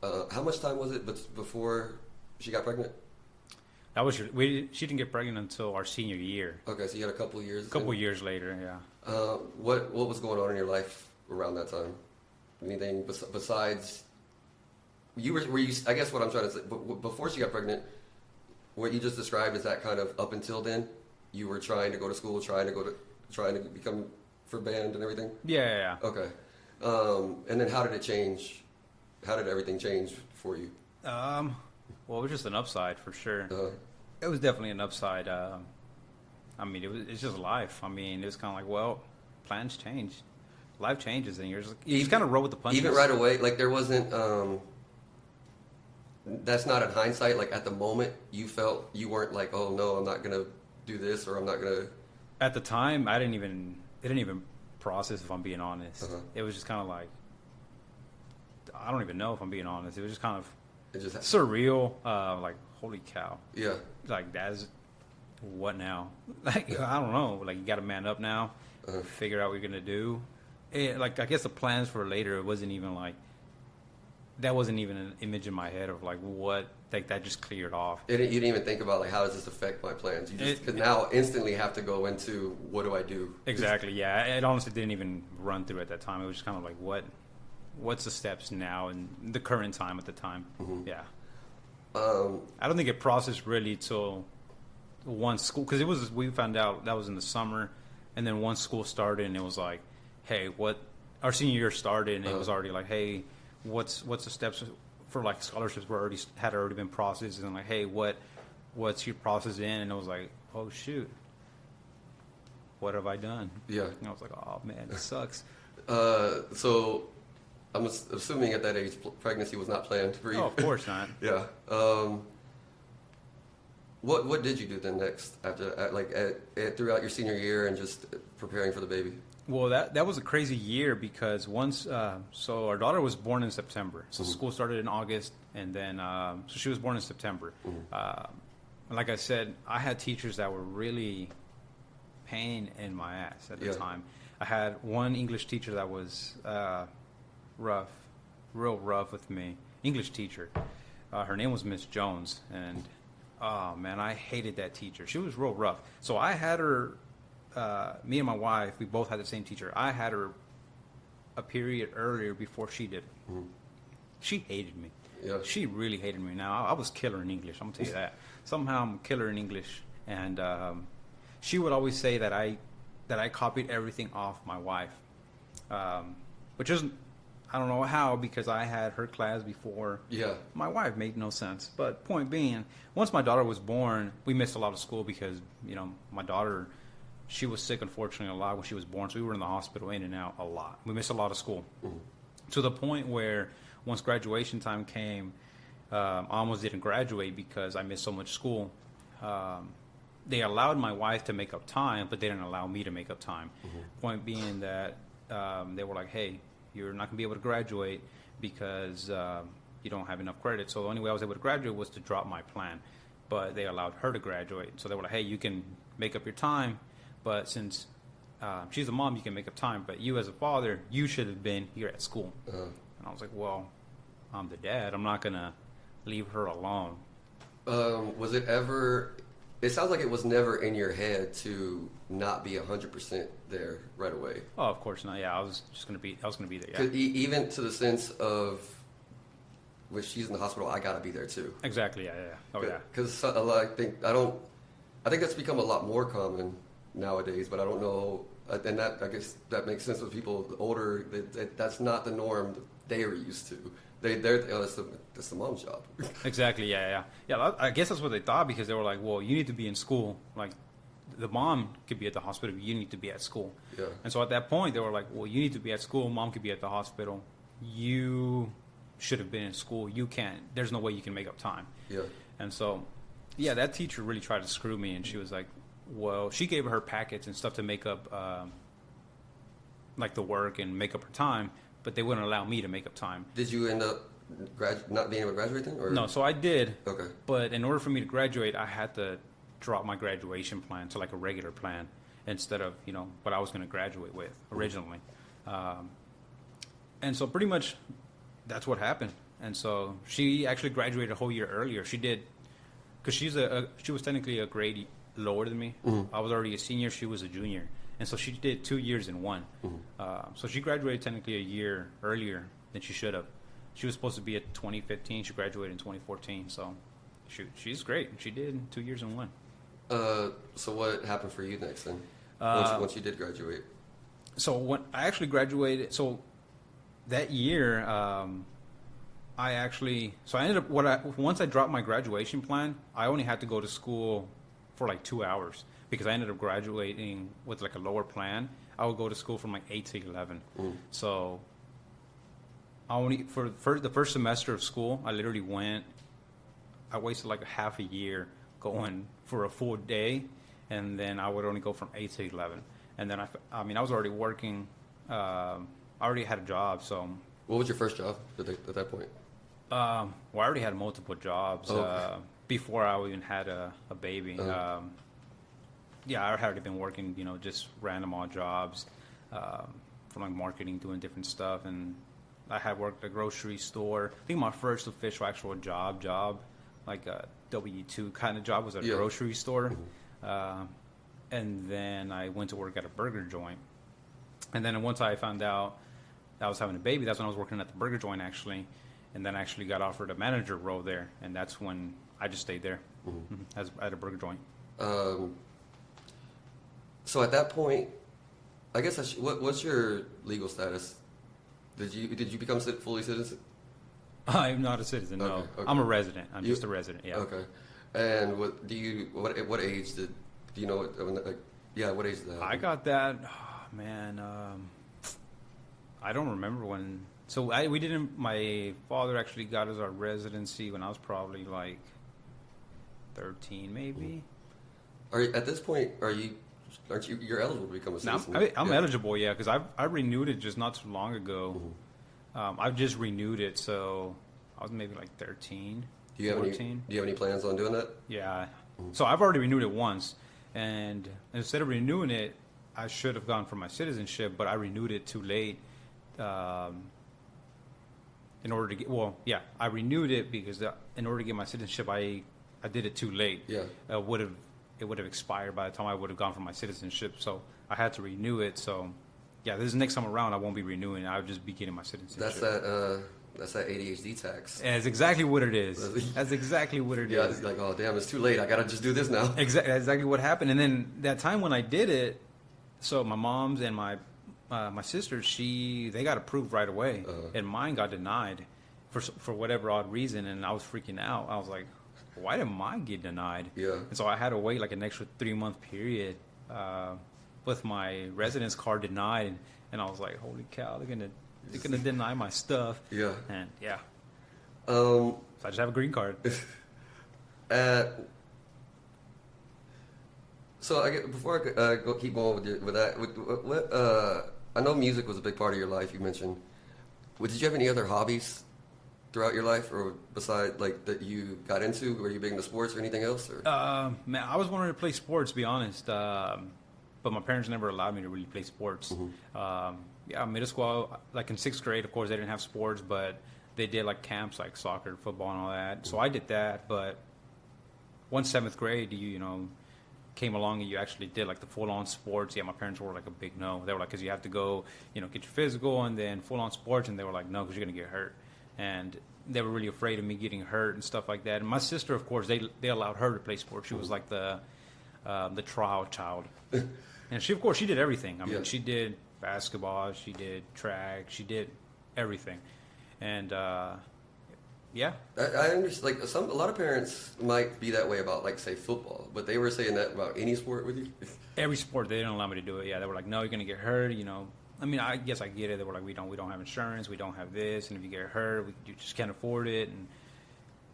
How much time was it before she got pregnant? She didn't get pregnant until our senior year. Okay, so you had a couple of years. A couple of years later, yeah. What was going on in your life around that time? Anything besides? Were you? I guess what I'm trying to say. Before she got pregnant, what you just described, is that kind of up until then, you were trying to go to school, trying to become for band and everything. Yeah. Okay. And then how did it change? How did everything change for you? Well, it was just an upside for sure. It was definitely an upside. I mean, it's just life. I mean, it was kind of like, well, plans change, life changes, and you just kind of roll with the punches. Even right away, like there wasn't. That's not in hindsight. Like at the moment, you felt you weren't like, oh no, I'm not gonna do this, or I'm not gonna. At the time, it didn't even process. If I'm being honest, it was just kind of like, I don't even know if I'm being honest. It was just kind of. It just surreal, like holy cow. Yeah. Like that's what now? Like I don't know. Like you got to man up now, figure out what you're gonna do. Like I guess the plans for later, it wasn't even like that. Wasn't even an image in my head of like what. Like that just cleared off. You didn't even think about like how does this affect my plans? You just could now instantly have to go into what do I do? Exactly. Yeah. It honestly didn't even run through at that time. It was just kind of like what's the steps now in the current time at the time? Yeah. I don't think it processed really till once school, because we found out that was in the summer, and then once school started, and it was like, hey, our senior year started, and it was already like, hey, what's the steps for like scholarships had already been processed, and like, hey, what's your process in? And it was like, oh shoot, what have I done? Yeah. And I was like, oh man, it sucks. So. I'm assuming at that age, pregnancy was not planned for you. Oh, of course not. Yeah. What did you do then next after, throughout your senior year and just preparing for the baby? Well, that was a crazy year because once, so our daughter was born in September. So school started in August, and then so she was born in September. And like I said, I had teachers that were really pain in my ass at the time. I had one English teacher that was real rough with me. English teacher. Her name was Miss Jones, and oh man, I hated that teacher. She was real rough. So I had her, me and my wife, we both had the same teacher. I had her a period earlier before she did. She hated me. Yeah. She really hated me. Now I was killer in English. I'm gonna tell you that. Somehow I'm a killer in English, and she would always say that I copied everything off my wife, which isn't. I don't know how, because I had her class before my wife. Made no sense. But point being, once my daughter was born, we missed a lot of school because, my daughter, she was sick, unfortunately, a lot when she was born. So we were in the hospital in and out a lot. We missed a lot of school. To the point where once graduation time came, I almost didn't graduate because I missed so much school. They allowed my wife to make up time, but they didn't allow me to make up time. Point being that they were like, hey, you're not going to be able to graduate because you don't have enough credit. So the only way I was able to graduate was to drop my plan. But they allowed her to graduate. So they were like, hey, you can make up your time, but since she's a mom, you can make up time. But you as a father, you should have been here at school. And I was like, well, I'm the dad. I'm not going to leave her alone. Was it ever... It sounds like it was never in your head to not be 100% there right away. Oh, of course not. Yeah, I was going to be there. Yeah. Even to the sense of, when she's in the hospital, I got to be there too. Exactly. Yeah. Oh, yeah. Because I I think that's become a lot more common nowadays, but I don't know. And that, I guess that makes sense with people older. That's not the norm they are used to. That's the mom's job. Exactly. Yeah. I guess that's what they thought, because they were like, well, you need to be in school. Like, the mom could be at the hospital, you need to be at school. Yeah. And so at that point, they were like, well, you need to be at school. Mom could be at the hospital. You should have been in school. You can't. There's no way you can make up time. Yeah. And so, yeah, that teacher really tried to screw me. And she was like, well, she gave her packets and stuff to make up, like the work and make up her time, but they wouldn't allow me to make up time. Did you end up not being able to graduate then? Or? No, so I did. Okay. But in order for me to graduate, I had to drop my graduation plan to like a regular plan instead of, what I was going to graduate with originally. And so pretty much that's what happened. And so she actually graduated a whole year earlier. She did, because she was technically a grade lower than me. I was already a senior. She was a junior. And so she did 2 years in one. So she graduated technically a year earlier than she should have. She was supposed to be at 2015. She graduated in 2014. So she's great. She did 2 years in one. So what happened for you next then? Once you did graduate? So when I actually graduated, so that year, I ended up, once I dropped my graduation plan, I only had to go to school for like 2 hours, because I ended up graduating with like a lower plan. I would go to school from like 8 to 11. So I only, for the first semester of school, I wasted like a half a year going for a full day, and then I would only go from 8 to 11. And then I was already working, I already had a job, so. What was your first job at that point? Well, I already had multiple jobs before I even had a baby. Yeah, I had already been working, just random odd jobs, from like marketing, doing different stuff. And I had worked at a grocery store. I think my first official actual job, like a W-2 kind of job, was at a grocery store. And then I went to work at a burger joint. And then once I found out I was having a baby, that's when I was working at the burger joint, actually. And then I actually got offered a manager role there. And that's when I just stayed there at a burger joint. So at that point, I guess what's your legal status? Did you become fully citizen? I'm not a citizen. No, okay. I'm a resident. I'm just a resident. Yeah. Okay. And what age did you know? What age did that happen? I got that. Oh, man, I don't remember when. So my father actually got us our residency when I was probably like 13, maybe. At this point, you're eligible to become a citizen? No, I'm eligible, yeah, because I renewed it just not too long ago. I've just renewed it, so I was maybe like 13, 14. Do you have any plans on doing that? Yeah. So I've already renewed it once, and instead of renewing it, I should have gone for my citizenship, but I renewed it too late. In order to get, I renewed it because in order to get my citizenship, I did it too late. Yeah. It would have expired by the time I would have gone for my citizenship, so I had to renew it. So, yeah, this next time around, I won't be renewing it. I'll just be getting my citizenship. That's that ADHD tax. Yeah, that's exactly what it is. That's exactly what it is. Yeah, it's like, oh, damn, it's too late. I got to just do this now. Exactly what happened. And then that time when I did it, so my mom's and my sisters, they got approved right away, and mine got denied for whatever odd reason, and I was freaking out. I was like, why did mine get denied? Yeah. And so I had to wait like an extra 3-month period with my residence card denied, and I was like, holy cow, they're gonna deny my stuff. Yeah. And yeah. So I just have a green card. So before I keep going with that, I know music was a big part of your life. You mentioned. Did you have any other hobbies throughout your life, or besides that you got into? Were you big into sports or anything else? Or? Man, I was wanting to play sports, to be honest, but my parents never allowed me to really play sports. Middle school, like in 6th grade, of course, they didn't have sports, but they did like camps, like soccer, football, and all that. So I did that, but once 7th grade, you came along and you actually did like the full-on sports. Yeah, my parents were like a big no. They were like, because you have to go, get your physical and then full-on sports, and they were like, no, because you're gonna get hurt. And they were really afraid of me getting hurt and stuff like that. And my sister, of course, they allowed her to play sports. She was like the the trial child. And she, of course, she did everything. I mean, Yeah. she did basketball, she did track, she did everything. And yeah, I understand. Like a lot of parents might be that way about, like, say, football, but they were saying that about any sport with you. every sport they didn't allow me to do it. Yeah, they were like, no, you're gonna get hurt. You know, I mean, I guess I get it. They were like, we don't have insurance, we don't have this, and if you get hurt, you just can't afford it. And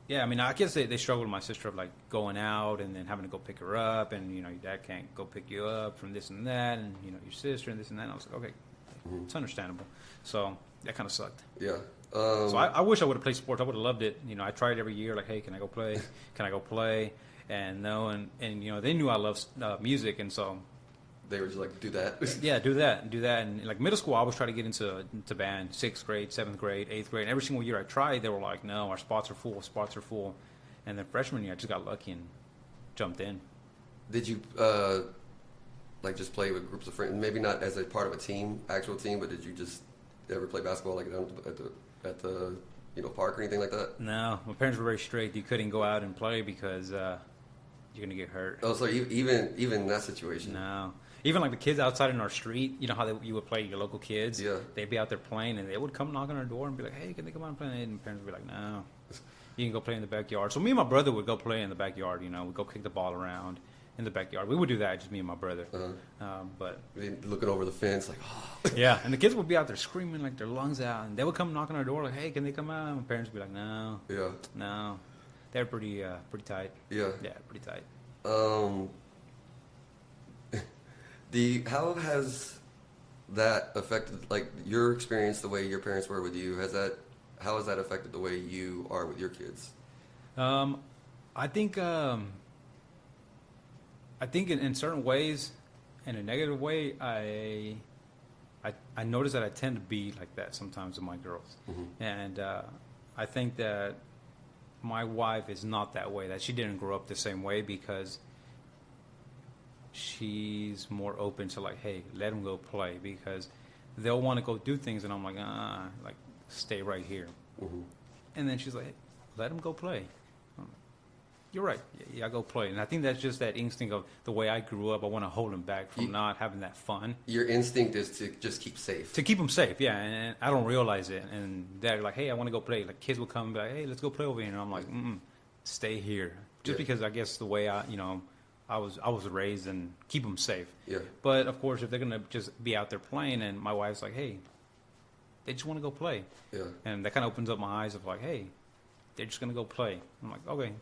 yeah, I mean, I guess they struggled with my sister of like going out and then having to go pick her up, and you know, your dad can't go pick you up from this and that, and you know, your sister and this and that. And I was like, okay, it's understandable. So that kind of sucked. Yeah. So I wish I would have played sports. I would have loved it. You know, I tried every year. Like, hey, can I go play? Can I go play? And no, and you know, they knew I loved music, and so They were just like, do that. yeah, do that. And like middle school, I always try to get into band. 6th grade, 7th grade, 8th grade. And every single year I tried, they were like, no, our spots are full. And then freshman year, I just got lucky and jumped in. Did you like just play with groups of friends? Maybe not as a part of a team, actual team, but did you just ever play basketball like down at the you know, park or anything like that? No, my parents were very strict. You couldn't go out and play because you're gonna get hurt. Oh, so even in that situation. No. Even like the kids outside in our street, you know how you would play your local kids? Yeah. They'd be out there playing, and they would come knock on our door and be like, hey, can they come out and play? And the parents would be like, no, you can go play in the backyard. So me and my brother would go play in the backyard, you know. We'd go kick the ball around in the backyard. We would do that, just me and my brother. But Looking over the fence, like, oh. yeah, and the kids would be out there screaming like their lungs out, and they would come knock on our door like, hey, can they come out? And my parents would be like, no. Yeah. No. They're pretty tight. Yeah. Yeah, pretty tight. How has that affected, like, your experience, the way your parents were with you? How has that affected the way you are with your kids? I think in certain ways, in a negative way, I notice that I tend to be like that sometimes with my girls, and I think that my wife is not that way. That she didn't grow up the same way because she's more open to like, hey, let them go play, because they'll want to go do things, and I'm like, like stay right here. And then she's like, hey, let them go play. I'm like, you're right. Yeah, go play. And I think that's just that instinct of the way I grew up. I want to hold them back from not having that fun. Your instinct is to just keep safe. To keep them safe, yeah. And I don't realize it. And they're like, hey, I want to go play. Like kids will come and be like, hey, let's go play over here. And I'm like, stay here. Just because I guess the way I was raised, and keep them safe. Yeah. But of course, if they're gonna just be out there playing, and my wife's like, hey, they just want to go play. Yeah. And that kind of opens up my eyes of like, hey, they're just gonna go play. I'm like, okay.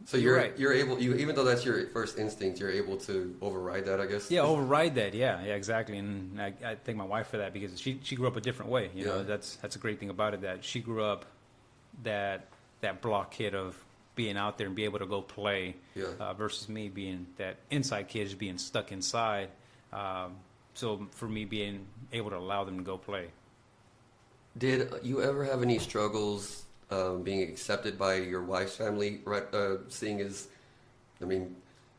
So You're right. you're able, even though that's your first instinct, you're able to override that, I guess. Yeah, override that. Yeah, exactly. And I thank my wife for that, because she grew up a different way. You know, that's a great thing about it, that she grew up that block kid of being out there and be able to go play, versus me being that inside kid, just being stuck inside. So for me, being able to allow them to go play. Did you ever have any struggles being accepted by your wife's family? Right, seeing as, I mean,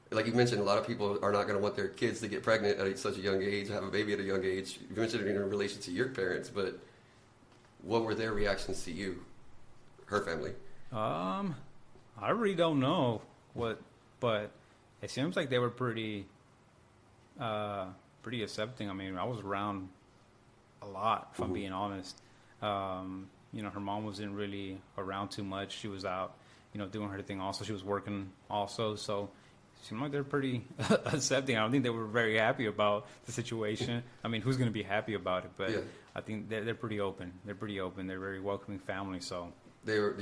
like you mentioned, a lot of people are not going to want their kids to get pregnant at such a young age, have a baby at a young age. You mentioned it in relation to your parents, but what were their reactions to you, her family? I really don't know but it seems like they were pretty accepting. I mean, I was around a lot, if I'm being honest. You know, her mom wasn't really around too much. She was out, you know, doing her thing also. She was working also, so it seemed like they're pretty accepting. I don't think they were very happy about the situation. I mean, who's going to be happy about it? But I think they're pretty open. They're pretty open. They're a very welcoming family, so. They were,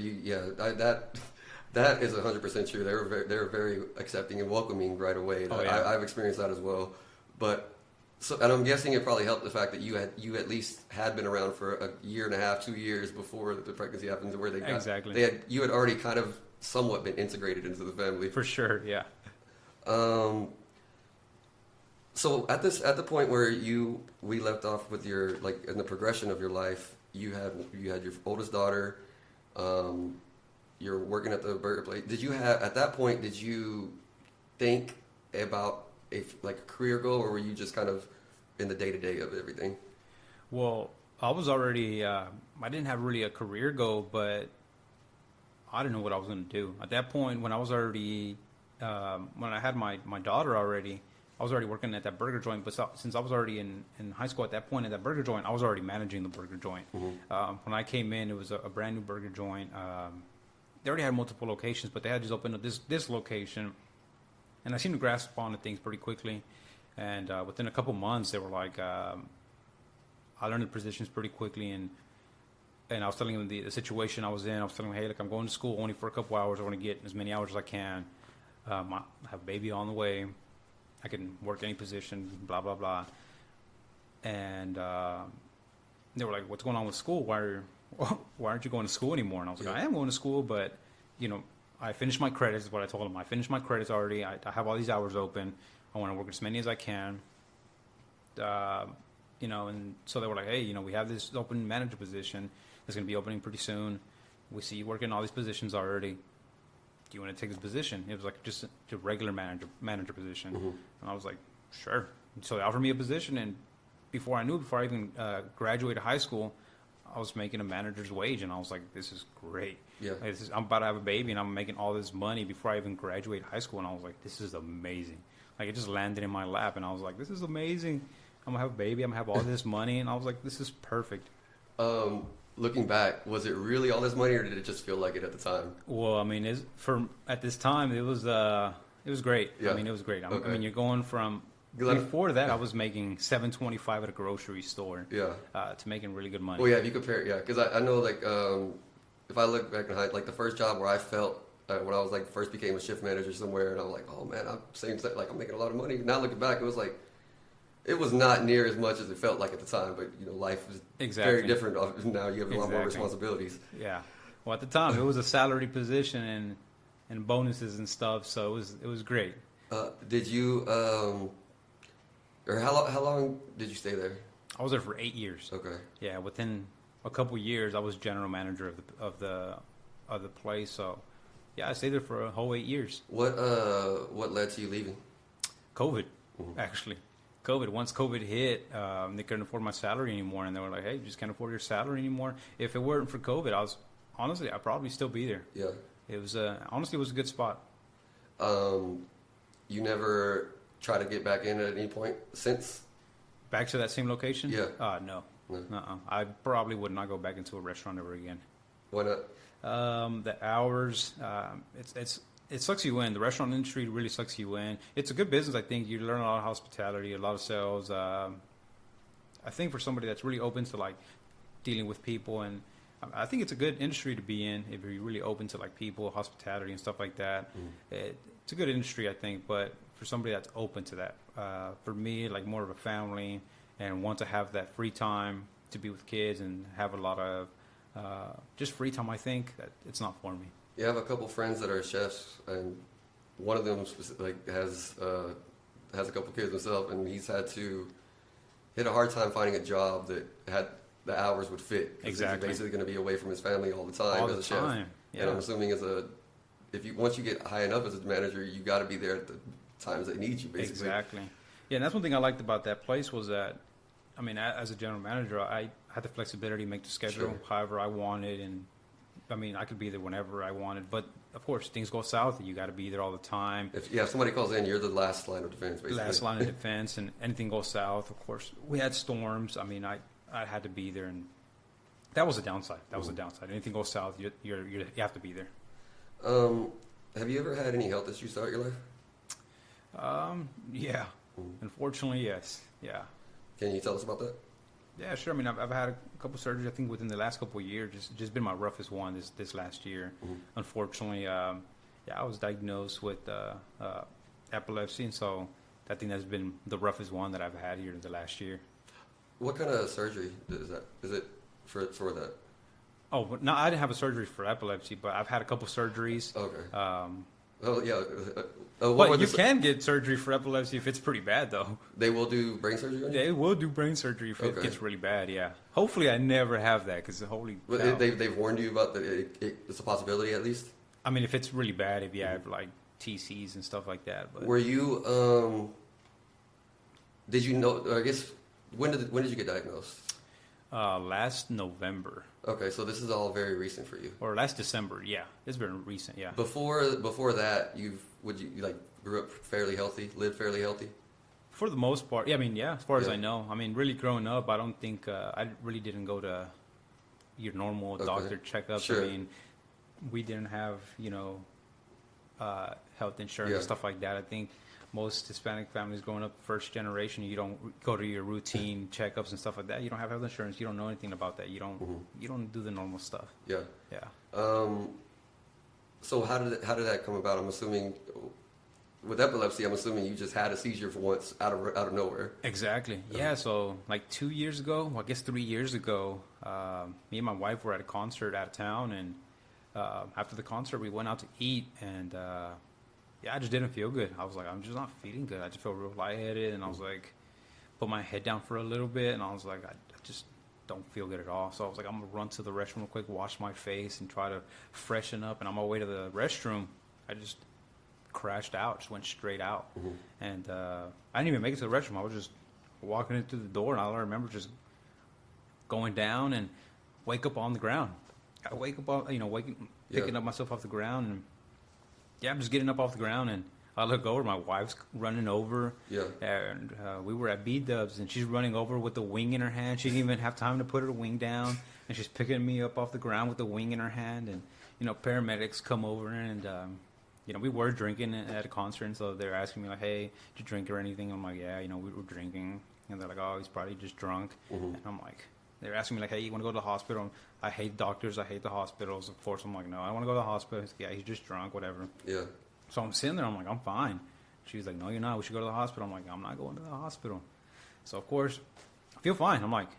that is 100% true. They were very accepting and welcoming right away. I've experienced that as well. But so, and I'm guessing it probably helped the fact that you at least had been around for a year and a half, 2 years before the pregnancy happened, where you had already kind of somewhat been integrated into the family. For sure, yeah. So at the point where we left off with your, like, in the progression of your life, you had your oldest daughter. You're working at the burger place. At that point, did you think about a career goal, or were you just kind of in the day-to-day of everything? Well, I was already, I didn't have really a career goal, but I didn't know what I was going to do. At that point, when I was already when I had my daughter already, I was already working at that burger joint. But since I was already in high school at that point at that burger joint, I was already managing the burger joint. When I came in, it was a brand new burger joint. They already had multiple locations, but they had just opened up this location. And I seemed to grasp onto things pretty quickly. And within a couple months, they were like, I learned the positions pretty quickly. And I was telling them the situation I was in. I was telling them, hey, look, I'm going to school only for a couple hours. I want to get as many hours as I can. I have a baby on the way. I can work any position, blah, blah, blah. And they were like, what's going on with school? Why aren't you going to school anymore? And I was like, I am going to school, but, I finished my credits is what I told them. I finished my credits already. I have all these hours open. I want to work as many as I can. And so they were like, hey, we have this open manager position that's going to be opening pretty soon. We see you working all these positions already. Do you want to take this position? It was like just a regular manager position. And I was like, sure. So they offered me a position, and before I even graduated high school, I was making a manager's wage, and I was like, this is great. Yeah. I'm about to have a baby, and I'm making all this money before I even graduate high school, and I was like, this is amazing. Like, it just landed in my lap, and I was like, this is amazing. I'm going to have a baby. I'm going to have all this money, and I was like, this is perfect. Looking back, was it really all this money, or did it just feel like it at the time? Well, I mean, at this time, it was great. Yeah. I mean, it was great. Okay. I mean, you're going from... Before that, I was making $7.25 at a grocery store. Yeah. To making really good money. Well, yeah, if you compare, because I know, like, if I look back in high, like, the first job where I felt, when I was, like, first became a shift manager somewhere, and I was like, oh, man, I'm making a lot of money. Now looking back, it was like, it was not near as much as it felt like at the time, but, life is very different. Now you have a lot more responsibilities. Yeah. Well, at the time, it was a salary position and bonuses and stuff, so it was great. Did you, or how long did you stay there? I was there for 8 years. Okay. Yeah, within a couple years, I was general manager of the place. So, yeah, I stayed there for a whole 8 years. What led to you leaving? COVID, actually. COVID. Once COVID hit, they couldn't afford my salary anymore, and they were like, "Hey, you just can't afford your salary anymore." If it weren't for COVID, I'd probably still be there. Yeah. It was honestly, it was a good spot. You never try to get back in at any point since? Back to that same location? Yeah. No. I probably would not go back into a restaurant ever again. Why not? The hours, it sucks you in. The restaurant industry really sucks you in. It's a good business, I think. You learn a lot of hospitality, a lot of sales. I think for somebody that's really open to, like, dealing with people, and I think it's a good industry to be in if you're really open to, like, people, hospitality, and stuff like that. It's a good industry, I think, but for somebody that's open to that. For me, like, more of a family and want to have that free time to be with kids and have a lot of just free time, I think that it's not for me. Yeah, I have a couple friends that are chefs, and one of them has a couple kids himself, and he's had a hard time finding a job that had the hours would fit. Exactly. He's basically going to be away from his family all the time All as the a chef. time. Yeah. And I'm assuming once you get high enough as a manager, you got to be there at the times they need you, basically. Exactly. Yeah, and that's one thing I liked about that place was that, I mean, as a general manager, I had the flexibility to make the schedule however I wanted, and I mean, I could be there whenever I wanted. But of course, things go south, and you got to be there all the time. If somebody calls in, you're the last line of defense, basically. Last line of defense, and anything goes south. Of course, we had storms. I mean, I had to be there, and that was a downside. Anything goes south, you have to be there. Have you ever had any health issues throughout your life? Yeah. Unfortunately, yes. Yeah. Can you tell us about that? Yeah, sure. I mean, I've had a couple surgeries. I think within the last couple of years, just been my roughest one this last year. Unfortunately, I was diagnosed with epilepsy, and so I think that's been the roughest one that I've had here in the last year. What kind of surgery is that? Is it for that? Oh, but no, I didn't have a surgery for epilepsy, but I've had a couple surgeries. Okay. But you can get surgery for epilepsy if it's pretty bad, though. They will do brain surgery on you? They will do brain surgery if it gets really bad, yeah. Hopefully I never have that, because holy cow. They've warned you about it's a possibility, at least? I mean, if it's really bad, if you have, like, TCs and stuff like that. But. Were you, did you know, I guess, when did you get diagnosed? Last November Okay, so this is all very recent for you. or last December. Yeah, it's been recent. Yeah. Before that, you like grew up fairly healthy, lived fairly healthy? For the most part, yeah. I mean, yeah. As far as Yeah. I know, I mean, really growing up, I don't think I really didn't go to your normal Okay. doctor checkups. Sure. I mean, we didn't have health insurance Yeah. and stuff like that. I think most Hispanic families growing up, first generation, you don't go to your routine checkups and stuff like that. You don't have health insurance. You don't know anything about that. You don't do the normal stuff. Yeah. Yeah. So how did that come about? I'm assuming with epilepsy, I'm assuming you just had a seizure for once out of nowhere. Exactly. Yeah. So like 2 years ago, well, I guess 3 years ago, me and my wife were at a concert out of town, and after the concert, we went out to eat, and I just didn't feel good. I was like, I'm just not feeling good. I just feel real lightheaded, and I was like, put my head down for a little bit, and I was like, I just don't feel good at all. So I was like, I'm gonna run to the restroom real quick, wash my face, and try to freshen up. And on my way to the restroom, I just crashed out, just went straight out. And I didn't even make it to the restroom. I was just walking in through the door, and I remember just going down and wake up on the ground. I wake up on, picking up myself off the ground, and I'm just getting up off the ground, and I look over, my wife's running over, and we were at B-Dubs, and she's running over with the wing in her hand. She didn't even have time to put her wing down, and she's picking me up off the ground with the wing in her hand, and paramedics come over, and we were drinking at a concert, and so they're asking me like, hey, did you drink or anything? I'm like, yeah, we were drinking, and they're like, oh, he's probably just drunk, and I'm like, they're asking me like, hey, you want to go to the hospital? I hate doctors, I hate the hospitals. Of course, I'm like, no, I want to go to the hospital. He's like, yeah, he's just drunk, whatever. Yeah. So I'm sitting there, I'm like, I'm fine. She's like, no, you're not. We should go to the hospital. I'm like, I'm not going to the hospital. So, of course, I feel fine. I'm like,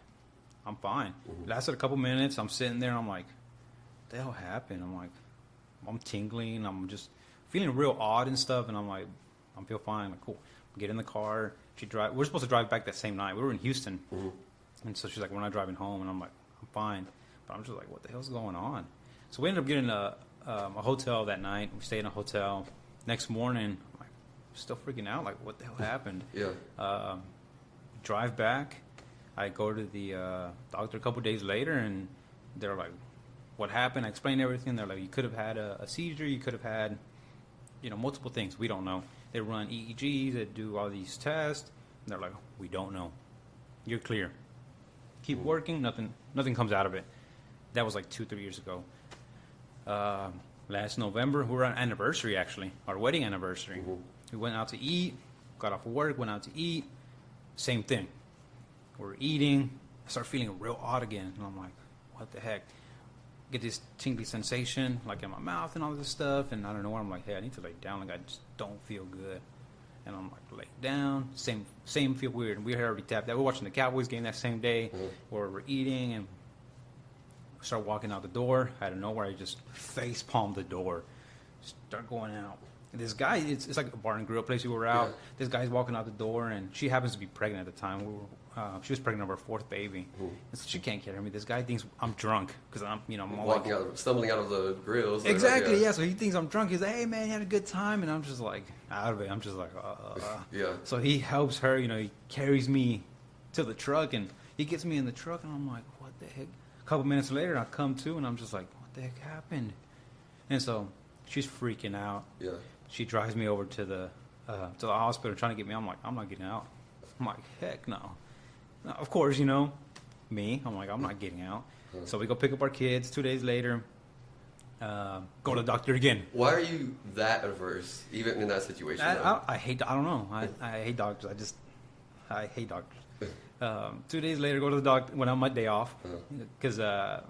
I'm fine. Lasted a couple minutes. I'm sitting there, and I'm like, what the hell happened? I'm like, I'm tingling. I'm just feeling real odd and stuff, and I'm like, I feel fine. Like, cool. Get in the car. We're supposed to drive back that same night. We were in Houston. And so she's like, we're not driving home. And I'm like, I'm fine. But I'm just like, what the hell's going on? So we ended up getting a hotel that night. We stayed in a hotel. Next morning, I'm like, still freaking out. Like, what the hell happened? Yeah. Drive back. I go to the doctor a couple days later, and they're like, what happened? I explained everything. They're like, you could have had a seizure. You could have had, multiple things. We don't know. They run EEGs. They do all these tests. And they're like, we don't know. You're clear. Keep working. Nothing comes out of it. That was like 2-3 years ago. Last November, we were on anniversary, actually, our wedding anniversary. We went out to eat, got off of work, went out to eat. Same thing. We're eating. I start feeling real odd again. And I'm like, what the heck? Get this tingly sensation, like in my mouth and all this stuff. And I don't know where I'm like, hey, I need to lay down. Like, I just don't feel good. And I'm like, lay down. Same feel weird. And we had already tapped that. We're watching the Cowboys game that same day where we're eating, and start walking out the door. Out of nowhere, I just face palmed the door. Start going out. And this guy, it's like a bar and grill place we were out. Yeah. This guy's walking out the door, and she happens to be pregnant at the time. She was pregnant of her 4th baby. And so she can't carry me. This guy thinks I'm drunk because I'm Walking out, stumbling out of the grills. Exactly, like, yeah. So he thinks I'm drunk. He's like, hey, man, you had a good time. And I'm just like, out of it. I'm just like, Yeah. So he helps her, he carries me to the truck, and he gets me in the truck, and I'm like, what the heck? A couple minutes later, I come to, and I'm just like, what the heck happened? And so she's freaking out. Yeah. She drives me over to the hospital trying to get me. I'm like, I'm not getting out. I'm like, heck no. Now, of course, me. I'm like, I'm not getting out. So we go pick up our kids. 2 days later, go to the doctor again. Why are you that averse, even in that situation? I don't know. I hate doctors. I hate doctors. 2 days later, go to the doctor when I'm on my day off, because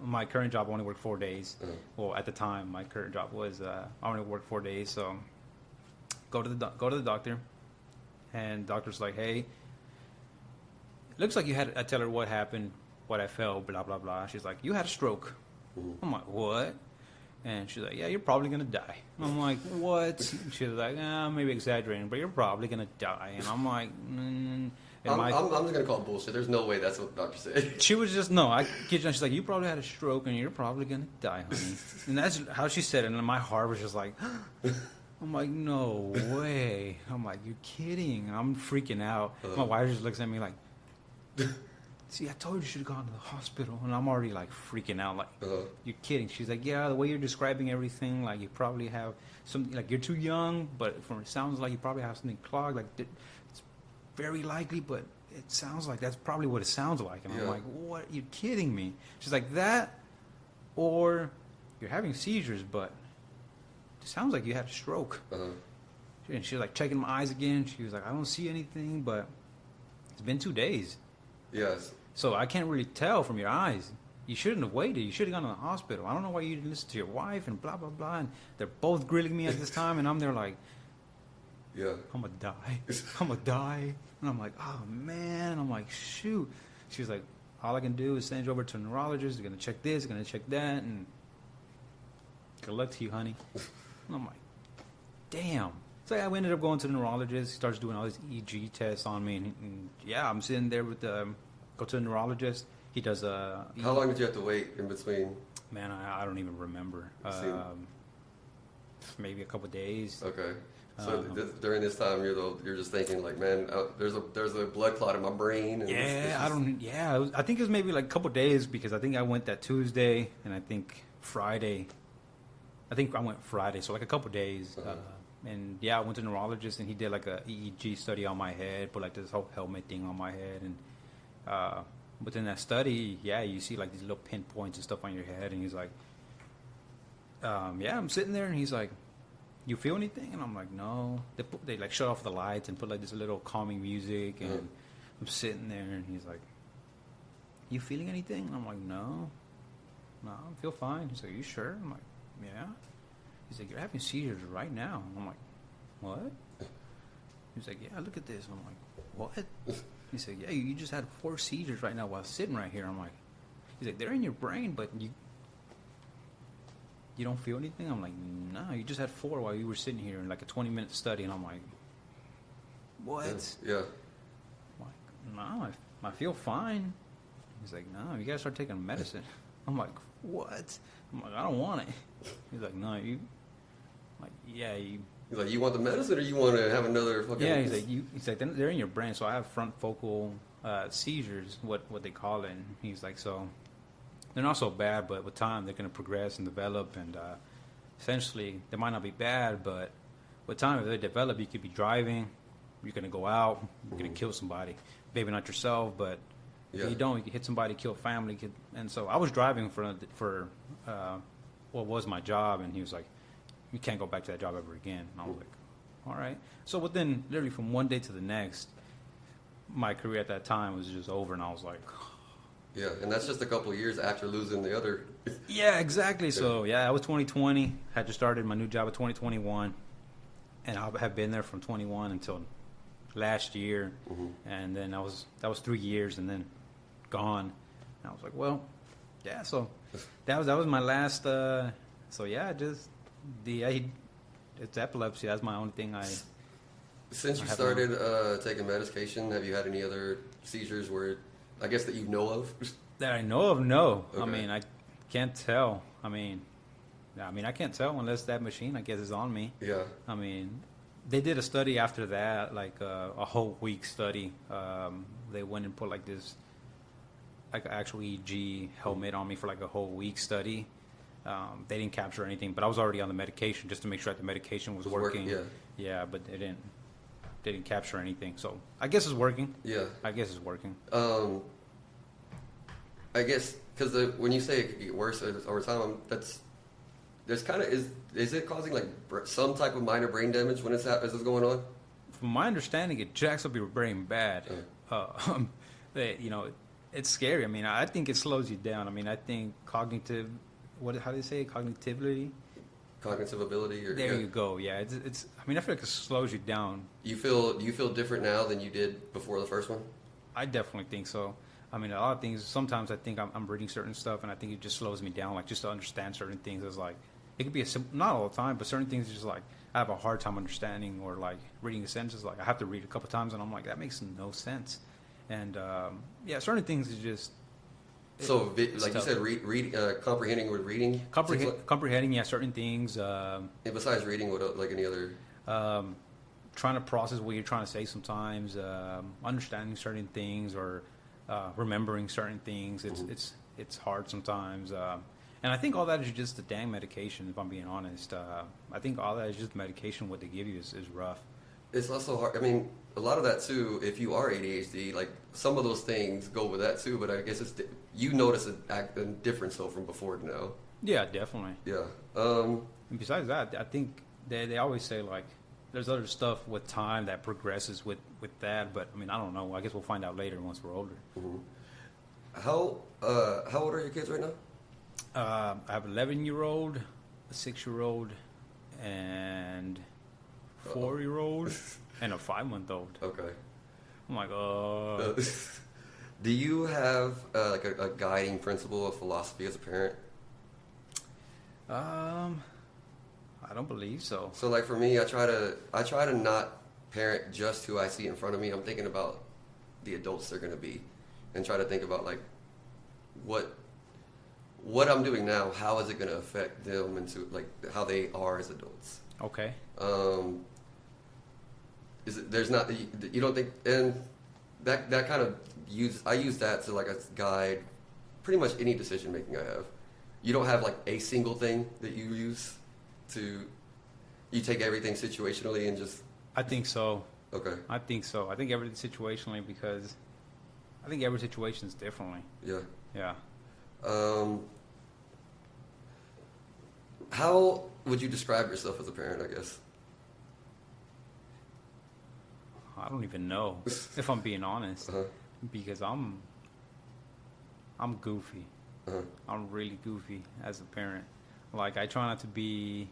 my current job only worked 4 days. Well, at the time, my current job was I only worked 4 days. So go to the doctor, and the doctor's like, hey, looks like you had. I tell her what happened, what I felt, blah blah blah. She's like, you had a stroke. I'm like, what? And she's like, yeah, you're probably going to die. I'm like, what? She's like, maybe exaggerating, but you're probably going to die. And I'm like, I'm just going to call it bullshit. There's no way that's what the doctor said. She was just, no, I kid you not. She's like, you probably had a stroke and you're probably going to die, honey. And that's how she said it. And my heart was just like, I'm like, no way. I'm like, you're kidding. I'm freaking out. My wife just looks at me like, see, I told you you should have gone to the hospital. And I'm already like freaking out. Like, Uh-huh. you're kidding. She's like, yeah, the way you're describing everything, like you probably have something, like you're too young, but from it sounds like you probably have something clogged. Like, it's very likely, but it sounds like that's probably what it sounds like. And I'm Yeah. like, what? You're kidding me. She's like, that, or you're having seizures, but it sounds like you had a stroke. Uh-huh. And she was like checking my eyes again. She was like, I don't see anything, but it's been 2 days. Yes. So I can't really tell from your eyes. You shouldn't have waited. You should have gone to the hospital. I don't know why you didn't listen to your wife and blah, blah, blah. And they're both grilling me at this time. And I'm there like, Yeah. I'm going to die. I'm going to die. And I'm like, oh, man. I'm like, shoot. She's like, all I can do is send you over to a neurologist. They're going to check this, they're going to check that. And good luck to you, honey. And I'm like, damn. So yeah, we ended up going to the neurologist. He starts doing all these EEG tests on me. And yeah, I'm sitting there with go to the neurologist. He does How long did you have to wait in between? Man, I don't even remember. Maybe a couple days. Okay. So during this time, you're just thinking like, man, there's a blood clot in my brain. And I think it was maybe like a couple days because I think I went that Tuesday and I think Friday. I think I went Friday, so like a couple days. Uh-huh. And yeah, I went to the neurologist and he did like a EEG study on my head, put like this whole helmet thing on my head. And within that study, yeah, you see like these little pinpoints and stuff on your head. And he's like, yeah, I'm sitting there and he's like, you feel anything? And I'm like, no. They like shut off the lights and put like this little calming music. And I'm sitting there and he's like, you feeling anything? And I'm like, no, I feel fine. He's like, you sure? I'm like, yeah. He's like, you're having seizures right now. I'm like, what? He's like, yeah, look at this. I'm like, what? He said, yeah, you just had 4 seizures right now while sitting right here. I'm like, he's like, they're in your brain, but you don't feel anything? I'm like, no, you just had 4 while you were sitting here in like a 20-minute study. And I'm like, what? Yeah. I'm like, no, I feel fine. He's like, no, you gotta start taking medicine. I'm like, what? I'm like, I don't want it. He's like, no, you. I'm like, yeah, you. He's like, you want the medicine or you want to have another fucking? Yeah, he's like, they're in your brain, so I have front focal seizures, what they call it. And he's like, so they're not so bad, but with time they're gonna progress and develop, and essentially they might not be bad, but with time if they develop, you could be driving, you're gonna go out, you're gonna kill somebody, maybe not yourself, but if you don't, you can hit somebody, kill a family, and so I was driving for what was my job, and he was like, you can't go back to that job ever again. And I was like, all right. So within literally from one day to the next, my career at that time was just over, and I was like, yeah, and that's just a couple of years after losing the other. yeah, exactly. So yeah, I was 2020, had just started my new job in 2021, and I have been there from 21 until last year, and then that was 3 years, and then gone. And I was like, well, yeah. So that was my last. So yeah, just it's epilepsy. That's my only thing. Since you started taking medication, have you had any other seizures where, I guess that you know of? That I know of, no. Okay. I mean, I can't tell. I mean, I can't tell unless that machine, I guess, is on me. Yeah. I mean, they did a study after that, like a whole week study. They went and put like this, like an actual EEG helmet on me for like a whole week study. They didn't capture anything, but I was already on the medication just to make sure that the medication was working. Yeah, but they didn't capture anything. So I guess it's working. Yeah. I guess it's working. I guess because when you say it could get worse over time, there's kind of is it causing like some type of minor brain damage when is this going on? From my understanding, it jacks up your brain bad. It's scary. I mean, I think it slows you down. I mean, I think cognitive. How do you say it? Cognitivity? Cognitive ability? There you go. Yeah, it's. I mean, I feel like it slows you down. Do you feel different now than you did before the first one? I definitely think so. I mean, a lot of things. Sometimes I think I'm reading certain stuff, and I think it just slows me down. Like just to understand certain things, it's like it could be not all the time, but certain things just like I have a hard time understanding, or like reading a sentence. Like I have to read a couple times, and I'm like that makes no sense. And certain things is just. So, like you said, comprehending with reading? Comprehending, yeah, certain things. Besides reading, what like any other? Trying to process what you're trying to say sometimes, understanding certain things, or remembering certain things. It's hard sometimes. And I think all that is just the dang medication, if I'm being honest. I think all that is just medication. What they give you is rough. It's also hard. I mean, a lot of that too. If you are ADHD, like some of those things go with that too. But I guess you notice a difference though from before to now. Yeah, definitely. Yeah. And besides that, I think they always say like there's other stuff with time that progresses with that. But I mean, I don't know. I guess we'll find out later once we're older. Mm-hmm. How old are your kids right now? I have an 11-year-old, a 6-year-old, and 4-year-old, and a 5-month-old. Okay. I'm like, Do you have like a guiding principle, a philosophy as a parent? I don't believe so. So like for me, I try to not parent just who I see in front of me. I'm thinking about the adults they're going to be, and try to think about like what I'm doing now. How is it going to affect them into like how they are as adults? Okay. Is it, there's not you don't think, and that kind of I use that to like a guide pretty much any decision making I have. You don't have like a single thing that you use you take everything situationally and just. I think so. Okay. I think so. I think everything situationally because I think every situation is differently. Yeah. Yeah. How would you describe yourself as a parent, I guess? I don't even know if I'm being honest, because I'm goofy. I'm really goofy as a parent. Like I try not to be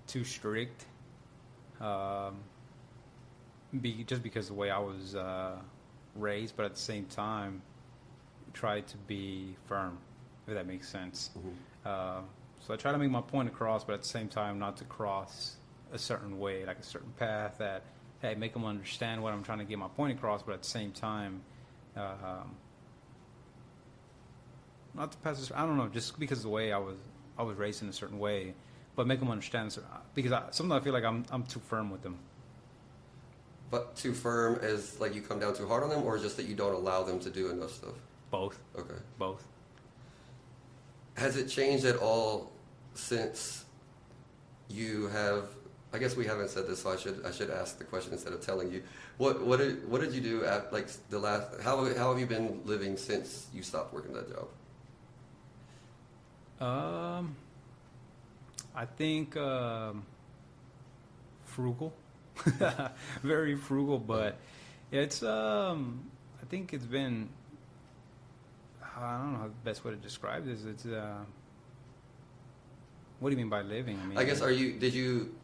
too strict, just because of the way I was raised, but at the same time, try to be firm, if that makes sense. So I try to make my point across, but at the same time, not to cross a certain way, like a certain path that, hey, make them understand what I'm trying to get my point across, but at the same time, not to pass this, I don't know, just because of the way I was raised in a certain way, but make them understand, because sometimes I feel like I'm too firm with them. But too firm as like you come down too hard on them, or just that you don't allow them to do enough stuff? Both. Okay. Both. Has it changed at all since you have? I guess we haven't said this, so I should ask the question instead of telling you. What did you do at like the last? How have you been living since you stopped working that job? I think frugal, very frugal, but it's I think it's been. I don't know how the best way to describe this. It's what do you mean by living? I mean, I guess did you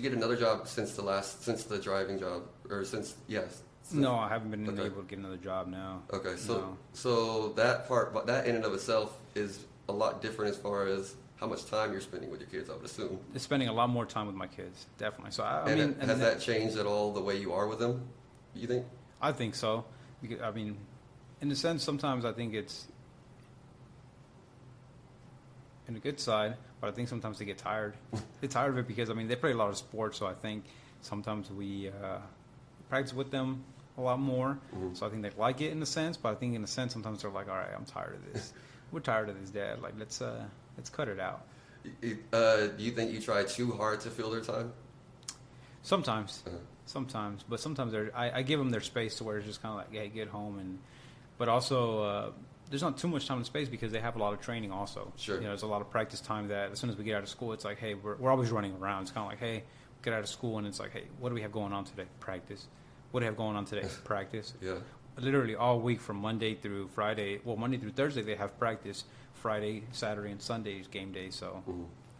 get another job since the driving job, or since yes? No, I haven't been able to get another job now. Okay, No. so that part, but that in and of itself is a lot different as far as how much time you're spending with your kids, I would assume. It's spending a lot more time with my kids, definitely. So Has that changed at all the way you are with them? You think? I think so. Because, I mean, in a sense, sometimes I think it's in a good side, but I think sometimes they get tired. They're tired of it because, I mean, they play a lot of sports, so I think sometimes we practice with them a lot more. Mm-hmm. So I think they like it in a sense, but I think in a sense sometimes they're like, all right, I'm tired of this. We're tired of this, Dad. Like, let's cut it out. Do you think you try too hard to fill their time? Sometimes. Sometimes. But sometimes I give them their space to where it's just kind of like, hey, get home. But also, there's not too much time and space because they have a lot of training also. Sure. You know, there's a lot of practice time that as soon as we get out of school, it's like, hey, we're always running around. It's kind of like, hey, get out of school, and it's like, hey, what do we have going on today? Practice. What do we have going on today? Practice. Yeah. Literally all week from Monday through Friday. Well, Monday through Thursday they have practice. Friday, Saturday, and Sunday is game day. So,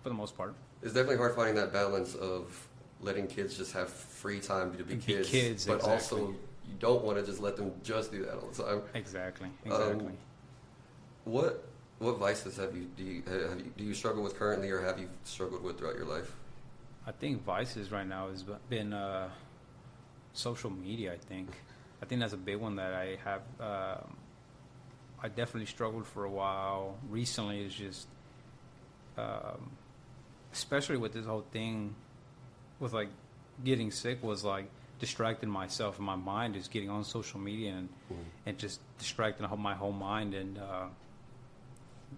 for the most part, it's definitely hard finding that balance of letting kids just have free time to be kids, but exactly. Also you don't want to just let them just do that all the time. Exactly. What vices do you struggle with currently, or have you struggled with throughout your life? I think vices right now has been social media. I think that's a big one that I have. I definitely struggled for a while. Recently, it's just, especially with this whole thing, with like getting sick, was like distracting myself and my mind is getting on social media and just distracting my whole mind. And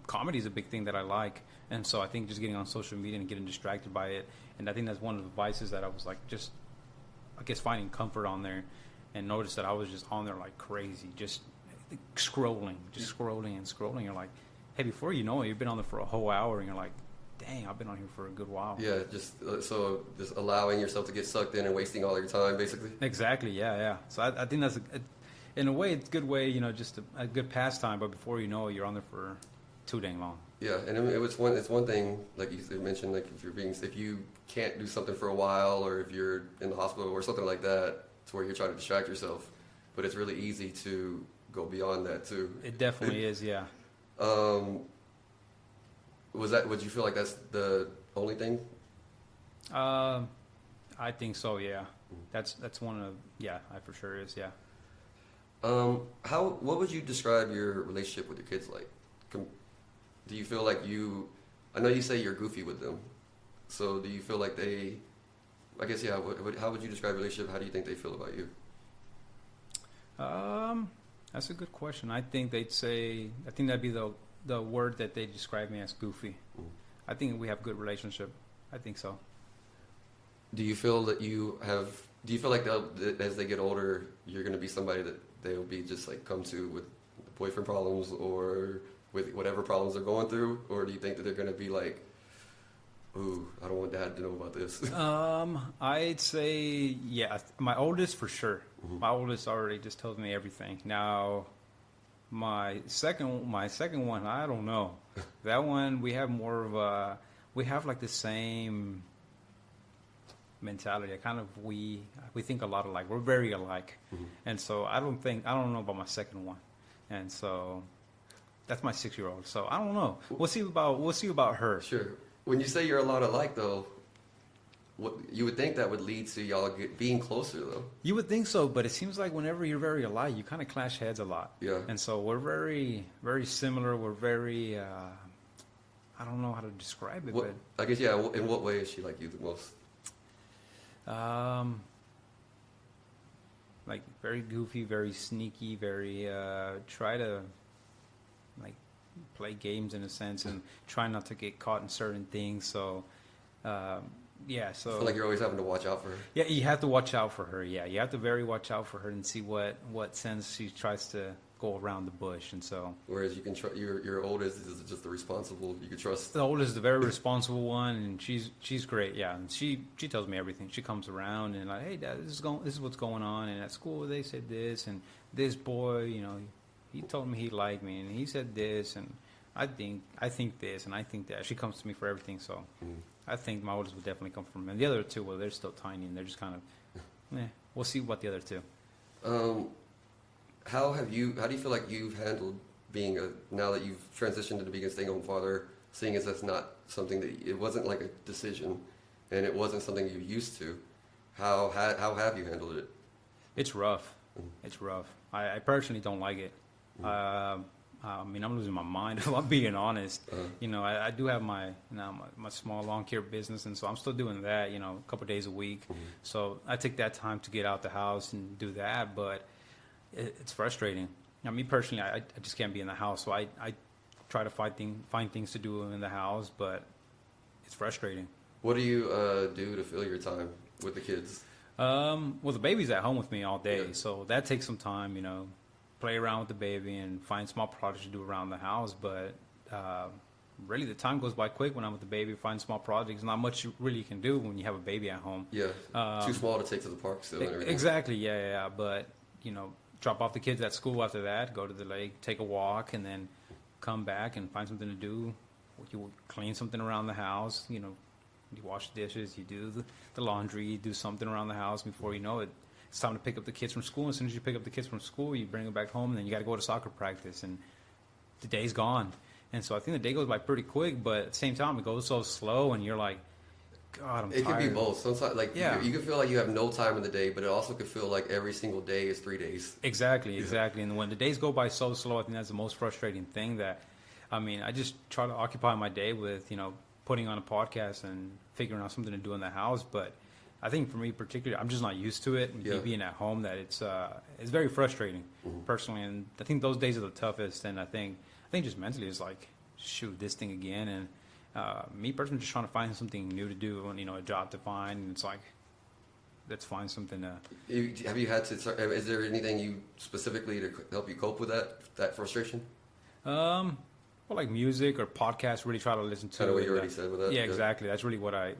comedy is a big thing that I like. And so I think just getting on social media and getting distracted by it. And I think that's one of the vices that I was like, just, I guess, finding comfort on there, and noticed that I was just on there like crazy, just scrolling. You're like, hey, before you know it, you've been on there for a whole hour, and you're like, dang, I've been on here for a good while. Yeah, just allowing yourself to get sucked in and wasting all your time, basically. Exactly, yeah. So I think that's, in a way, it's a good way, just a good pastime, but before you know it, you're on there for too dang long. Yeah, and it's one thing, like you mentioned, like if you can't do something for a while, or if you're in the hospital or something like that, to where you're trying to distract yourself, but it's really easy to go beyond that too. It definitely is, yeah. Would you feel like that's the only thing? I think so, yeah. That's one of, yeah, I for sure is, yeah. What would you describe your relationship with your kids like? Do you feel like I know you say you're goofy with them, so do you feel like I guess, yeah, how would you describe your relationship? How do you think they feel about you? That's a good question. I think that'd be the word that they describe me as, goofy. I think we have good relationship. I think so. Do you feel like as they get older, you're going to be somebody that they'll be just like come to with boyfriend problems or with whatever problems they're going through? Or do you think that they're going to be like, ooh, I don't want dad to know about this? I'd say, yeah, my oldest for sure. Mm-hmm. My oldest already just tells me everything. Now, my second one, I don't know. That one, we have like the same mentality. We think a lot alike. We're very alike. Mm-hmm. And so I don't know about my second one. And so that's my 6-year-old. So I don't know. We'll see about her. Sure. When you say you're a lot alike, though, what you would think that would lead to y'all being closer, though. You would think so, but it seems like whenever you're very alike, you kind of clash heads a lot. Yeah. And so we're very, very similar. We're very, I don't know how to describe it. But I guess, yeah, in what way is she like you the most? Like very goofy, very sneaky, very try to like play games in a sense and try not to get caught in certain things. So, yeah. So I feel like you're always having to watch out for her. Yeah, you have to watch out for her. Yeah, you have to very watch out for her and see what sense she tries to go around the bush. And so, whereas you can your oldest is just the responsible. You can trust. The oldest is the very responsible one, and she's great. Yeah, and she tells me everything. She comes around and like, hey, Dad, this is what's going on. And at school they said this, and this boy, he told me he liked me, and he said this, and I think this, and I think that. She comes to me for everything. So. I think my oldest would definitely come from, and the other two, well, they're still tiny, and they're just kind of, we'll see about the other two. How do you feel like you've handled being now that you've transitioned into being a stay-at-home father, seeing as that's not something it wasn't like a decision, and it wasn't something you used to, how have you handled it? It's rough. It's rough. I personally don't like it. I'm losing my mind if I'm being honest. I do have my small lawn care business, and so I'm still doing that, a couple of days a week. Mm-hmm. So I take that time to get out the house and do that, but it's frustrating. Me personally, I just can't be in the house, so I try to find things to do in the house, but it's frustrating. What do you do to fill your time with the kids? Well, the baby's at home with me all day, so that takes some time, play around with the baby and find small projects to do around the house. But really, the time goes by quick when I'm with the baby. Find small projects. Not much you really can do when you have a baby at home. Yeah, too small to take to the park still and everything. Exactly, yeah. But, drop off the kids at school after that, go to the lake, take a walk, and then come back and find something to do. You clean something around the house, you wash the dishes, you do the laundry, you do something around the house. Before you know it, it's time to pick up the kids from school. As soon as you pick up the kids from school, you bring them back home, and then you got to go to soccer practice, and the day's gone. And so I think the day goes by pretty quick, but at the same time, it goes so slow, and you're like, God, I'm tired. It could be both. Sometimes, you can feel like you have no time in the day, but it also could feel like every single day is 3 days. Exactly. And when the days go by so slow, I think that's the most frustrating thing. I just try to occupy my day with, putting on a podcast and figuring out something to do in the house, but I think for me particularly, I'm just not used to it. Yeah. Being at home, that it's very frustrating personally, and I think those days are the toughest. And I think just mentally, it's like, shoot, this thing again. And me personally, just trying to find something new to do, and a job to find. And it's like, let's find something. Have you had to? Is there anything you specifically to help you cope with that frustration? Well, like music or podcasts, really try to listen to. Kind of what you already said with that. Yeah, exactly. That's really what I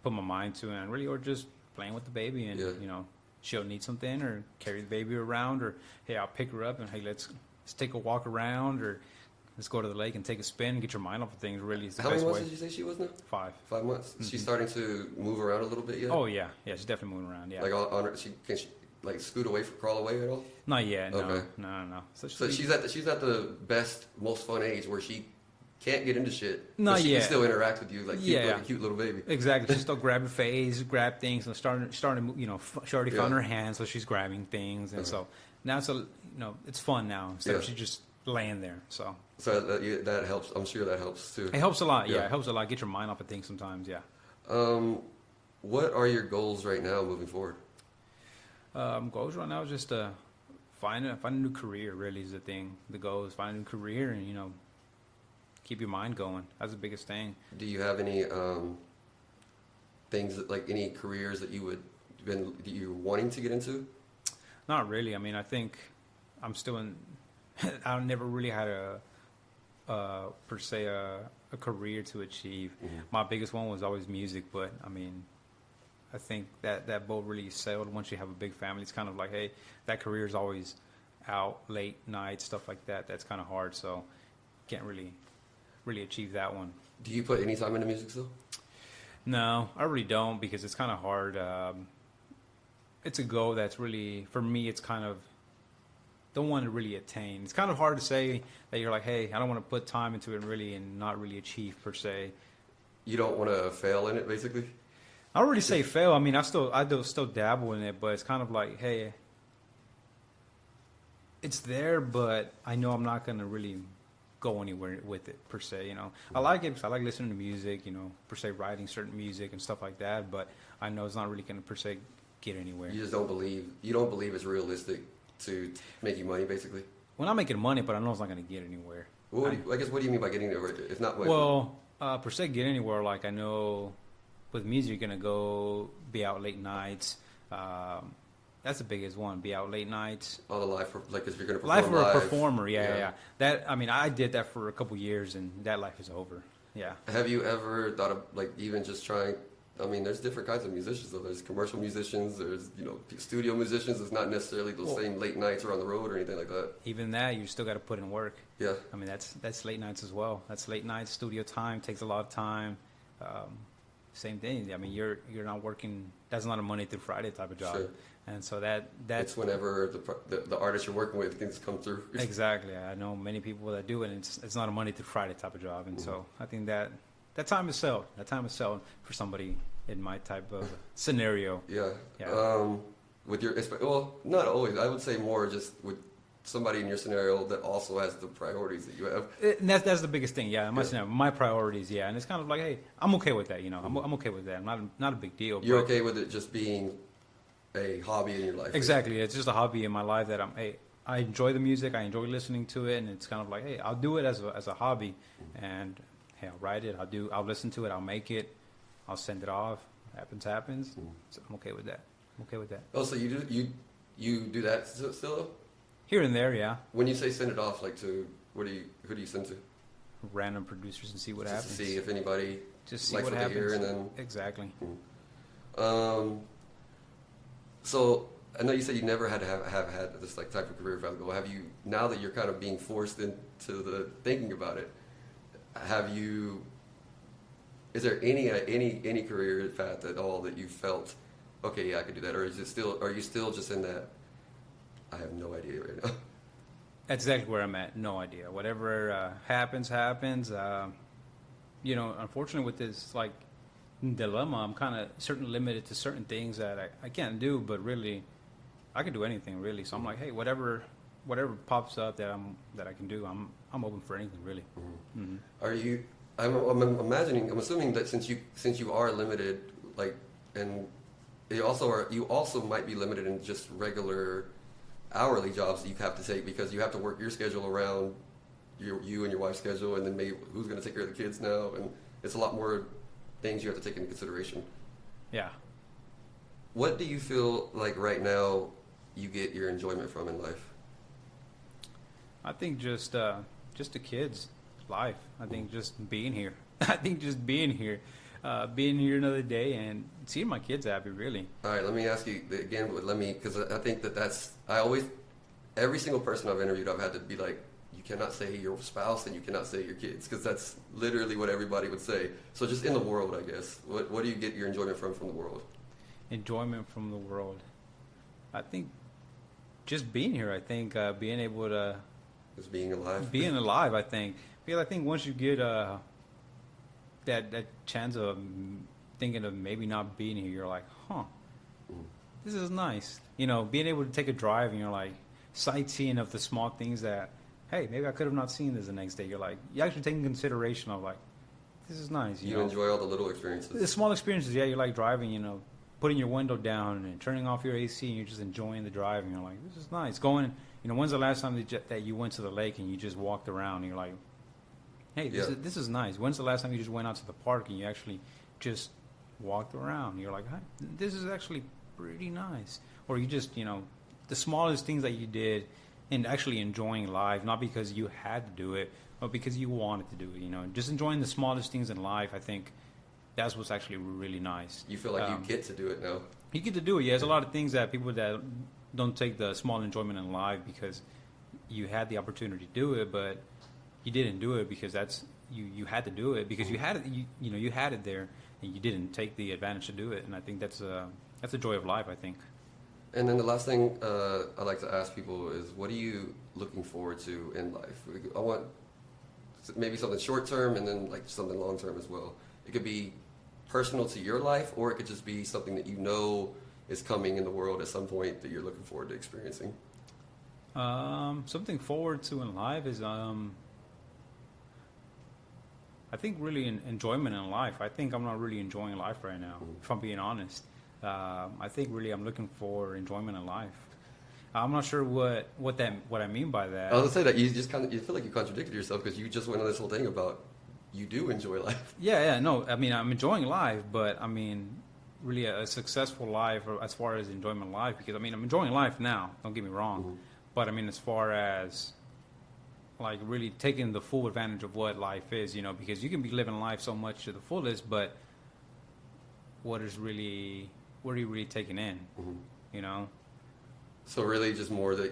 put my mind to, and really, or just playing with the baby, and she'll need something, or carry the baby around, or hey, I'll pick her up, and hey, let's take a walk around, or let's go to the lake and take a spin and get your mind off of things. Really, is the How best many months way. did you say she was now? 5. 5 months. She's starting to move around a little bit yet. Oh yeah, she's definitely moving around. Yeah, Like on her, can she like scoot away, crawl away at all? not yet. No, Okay. no. So she's at the best, most fun age where she can't get into shit. Not but she yet. can still interact with you like Yeah. a cute little baby. Exactly. She's still grabbing face, grab things, and starting. She already found her hand, so she's grabbing things, and so now it's fun now instead of she just laying there. So that helps. I'm sure that helps too. it helps a lot. Yeah, Yeah. it helps a lot. Get your mind off of things sometimes. Yeah. What are your goals right now moving forward? Goals right now is just to find a new career. Really is the thing. The goal is find a new career, and keep your mind going. That's the biggest thing. Do you have any things like any careers that you're wanting to get into? Not really. I mean, I think I'm still in. I never really had per se a career to achieve. My biggest one was always music, but I mean, I think that boat really sailed once you have a big family. It's kind of like, hey, that career is always out late nights, stuff like that. That's kind of hard, so can't really achieve that one. Do you put any time into music still? No, I really don't, because it's kind of hard. It's a goal that's really, for me, it's kind of, don't want to really attain. It's kind of hard to say that you're like, hey, I don't want to put time into it really and not really achieve per se. You don't want to fail in it, basically? I don't really say fail. I mean, I do still dabble in it, but it's kind of like, hey, it's there, but I know I'm not going to really go anywhere with it per se. I like it because I like listening to music, per se writing certain music and stuff like that, but I know it's not really going to per se get anywhere. You just don't believe it's realistic to make you money, basically? Well, not making money, but I know it's not going to get anywhere. What do you mean by getting there? If not, well, per se get anywhere, like I know with music you're going to go be out late nights. That's the biggest one. Be out late nights. All the life, like if you're going to perform life for live. a performer, yeah. That, I mean, I did that for a couple years, and that life is over. Yeah. Have you ever thought of like even just trying? I mean, there's different kinds of musicians. Though there's commercial musicians, there's studio musicians. It's not necessarily the same late nights or on the road or anything like that. Even that, you still got to put in work. Yeah. I mean, that's late nights as well. That's late nights. Studio time takes a lot of time. Same thing. I mean, you're not working. That's not a Monday through Friday type of job. Sure. And so that's It's whenever the artist you're working with can come through. Exactly. I know many people that do it, and it's not a Monday through Friday type of job. And so I think that time is sold. That time is sold for somebody in my type of scenario. Yeah. Yeah. With your, well, not always. I would say more just with somebody in your scenario that also has the priorities that you have. And that's the biggest thing. Yeah, my priorities. Yeah, and it's kind of like, hey, I'm okay with that. I'm okay with that. Not a big deal. You're okay with it just being a hobby in your life. Exactly. It's just a hobby in my life that I enjoy the music. I enjoy listening to it, and it's kind of like, hey, I'll do it as a hobby, and hey, I'll write it. I'll listen to it. I'll make it. I'll send it off. Happens. So I'm okay with that. Oh, so you do that still? Though? Here and there, yeah. When you say send it off, like to who do you send to? Random producers and see what Just happens. to see if anybody Just see likes what what happens. they hear, and then Exactly. So I know you said you never had to have had this like type of career path goal. Have you, now that you're kind of being forced into the thinking about it, is there any career path at all that you felt, okay, yeah, I could do that, or are you still just in that, I have no idea right now? That's exactly where I'm at. No idea. Whatever happens. Unfortunately with this like dilemma, I'm kind of certainly limited to certain things that I can't do, but really I can do anything really. So I'm like, hey, whatever pops up that I can do, I'm open for anything really. Mm-hmm. Are you? I'm assuming that since you are limited, like, and You also might be limited in just regular hourly jobs that you have to take because you have to work your schedule around you and your wife's schedule, and then maybe who's going to take care of the kids now, and it's a lot more things you have to take into consideration. Yeah. What do you feel like right now you get your enjoyment from in life? I think just the kids' life. I think just being here. I think just being here another day and seeing my kids happy. Really. All right, let me ask you again. Because I think every single person I've interviewed, I've had to be like, you cannot say your spouse and you cannot say your kids, because that's literally what everybody would say. So just in the world, I guess, what do you get your enjoyment from the world? Enjoyment from the world. I think just being here. I think being able to. Just being alive. Being alive, I think. Because I think once you get that chance of thinking of maybe not being here, you're like, this is nice. You know, being able to take a drive and you're like sightseeing of the small things that, hey, maybe I could have not seen this the next day. You're like, you actually taking consideration of like, this is nice. You know? Enjoy all the little experiences. The small experiences, yeah. You're like driving, you know, putting your window down and turning off your AC, and you're just enjoying the drive. And you're like, this is nice. Going, you know, when's the last time that you went to the lake and you just walked around? And you're like, hey, this is nice. When's the last time you just went out to the park and you actually just walked around? You're like, this is actually pretty nice. Or you just, you know, the smallest things that you did and actually enjoying life, not because you had to do it, but because you wanted to do it, you know. Just enjoying the smallest things in life, I think that's what's actually really nice. You feel like you get to do it now. You get to do it, yeah. There's a lot of things that people that don't take the small enjoyment in life because you had the opportunity to do it, but you didn't do it because you had to do it because you had it, you had it there and you didn't take the advantage to do it. And I think that's the joy of life, I think. And then the last thing I like to ask people is, what are you looking forward to in life? I want maybe something short term and then like something long term as well. It could be personal to your life, or it could just be something that you know is coming in the world at some point that you're looking forward to experiencing. Something forward to in life is I think really enjoyment in life. I think I'm not really enjoying life right now, if I'm being honest. I think really I'm looking for enjoyment in life. I'm not sure what I mean by that. I was gonna say that you feel like you contradicted yourself because you just went on this whole thing about you do enjoy life. Yeah, no. I mean, I'm enjoying life, but I mean, really a successful life as far as enjoyment in life, because I mean, I'm enjoying life now. Don't get me wrong, but I mean, as far as like really taking the full advantage of what life is, you know, because you can be living life so much to the fullest, but what are you really taking in, you know? So really just more to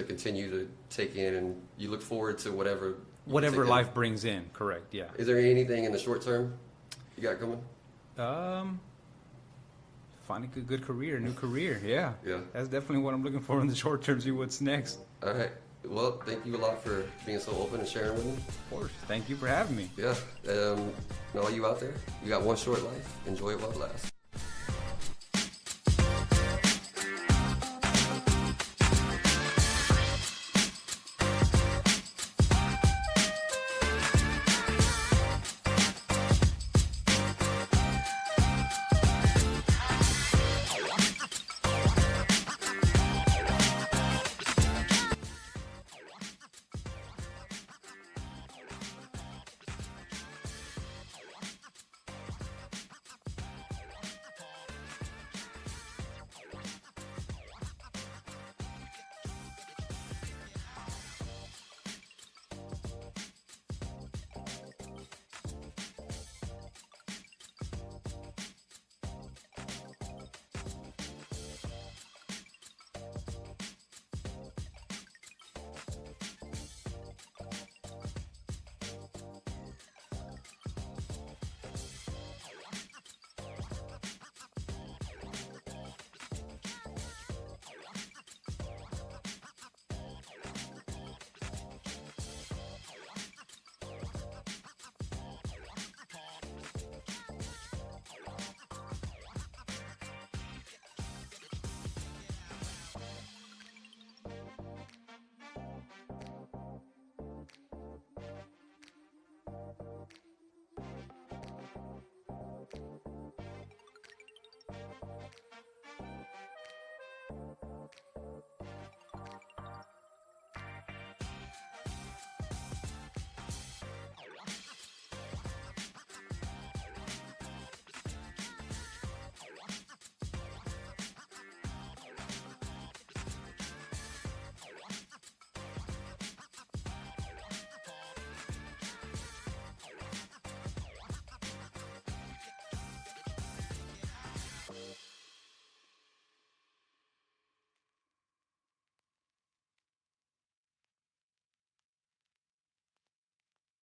continue to take in, and you look forward to whatever life brings in. Correct. Yeah. Is there anything in the short term you got coming? Finding a good career, a new career. Yeah. Yeah. That's definitely what I'm looking for in the short term. See what's next. All right. Well, thank you a lot for being so open and sharing with me. Of course. Thank you for having me. Yeah. And all you out there, you got one short life. Enjoy it while it lasts.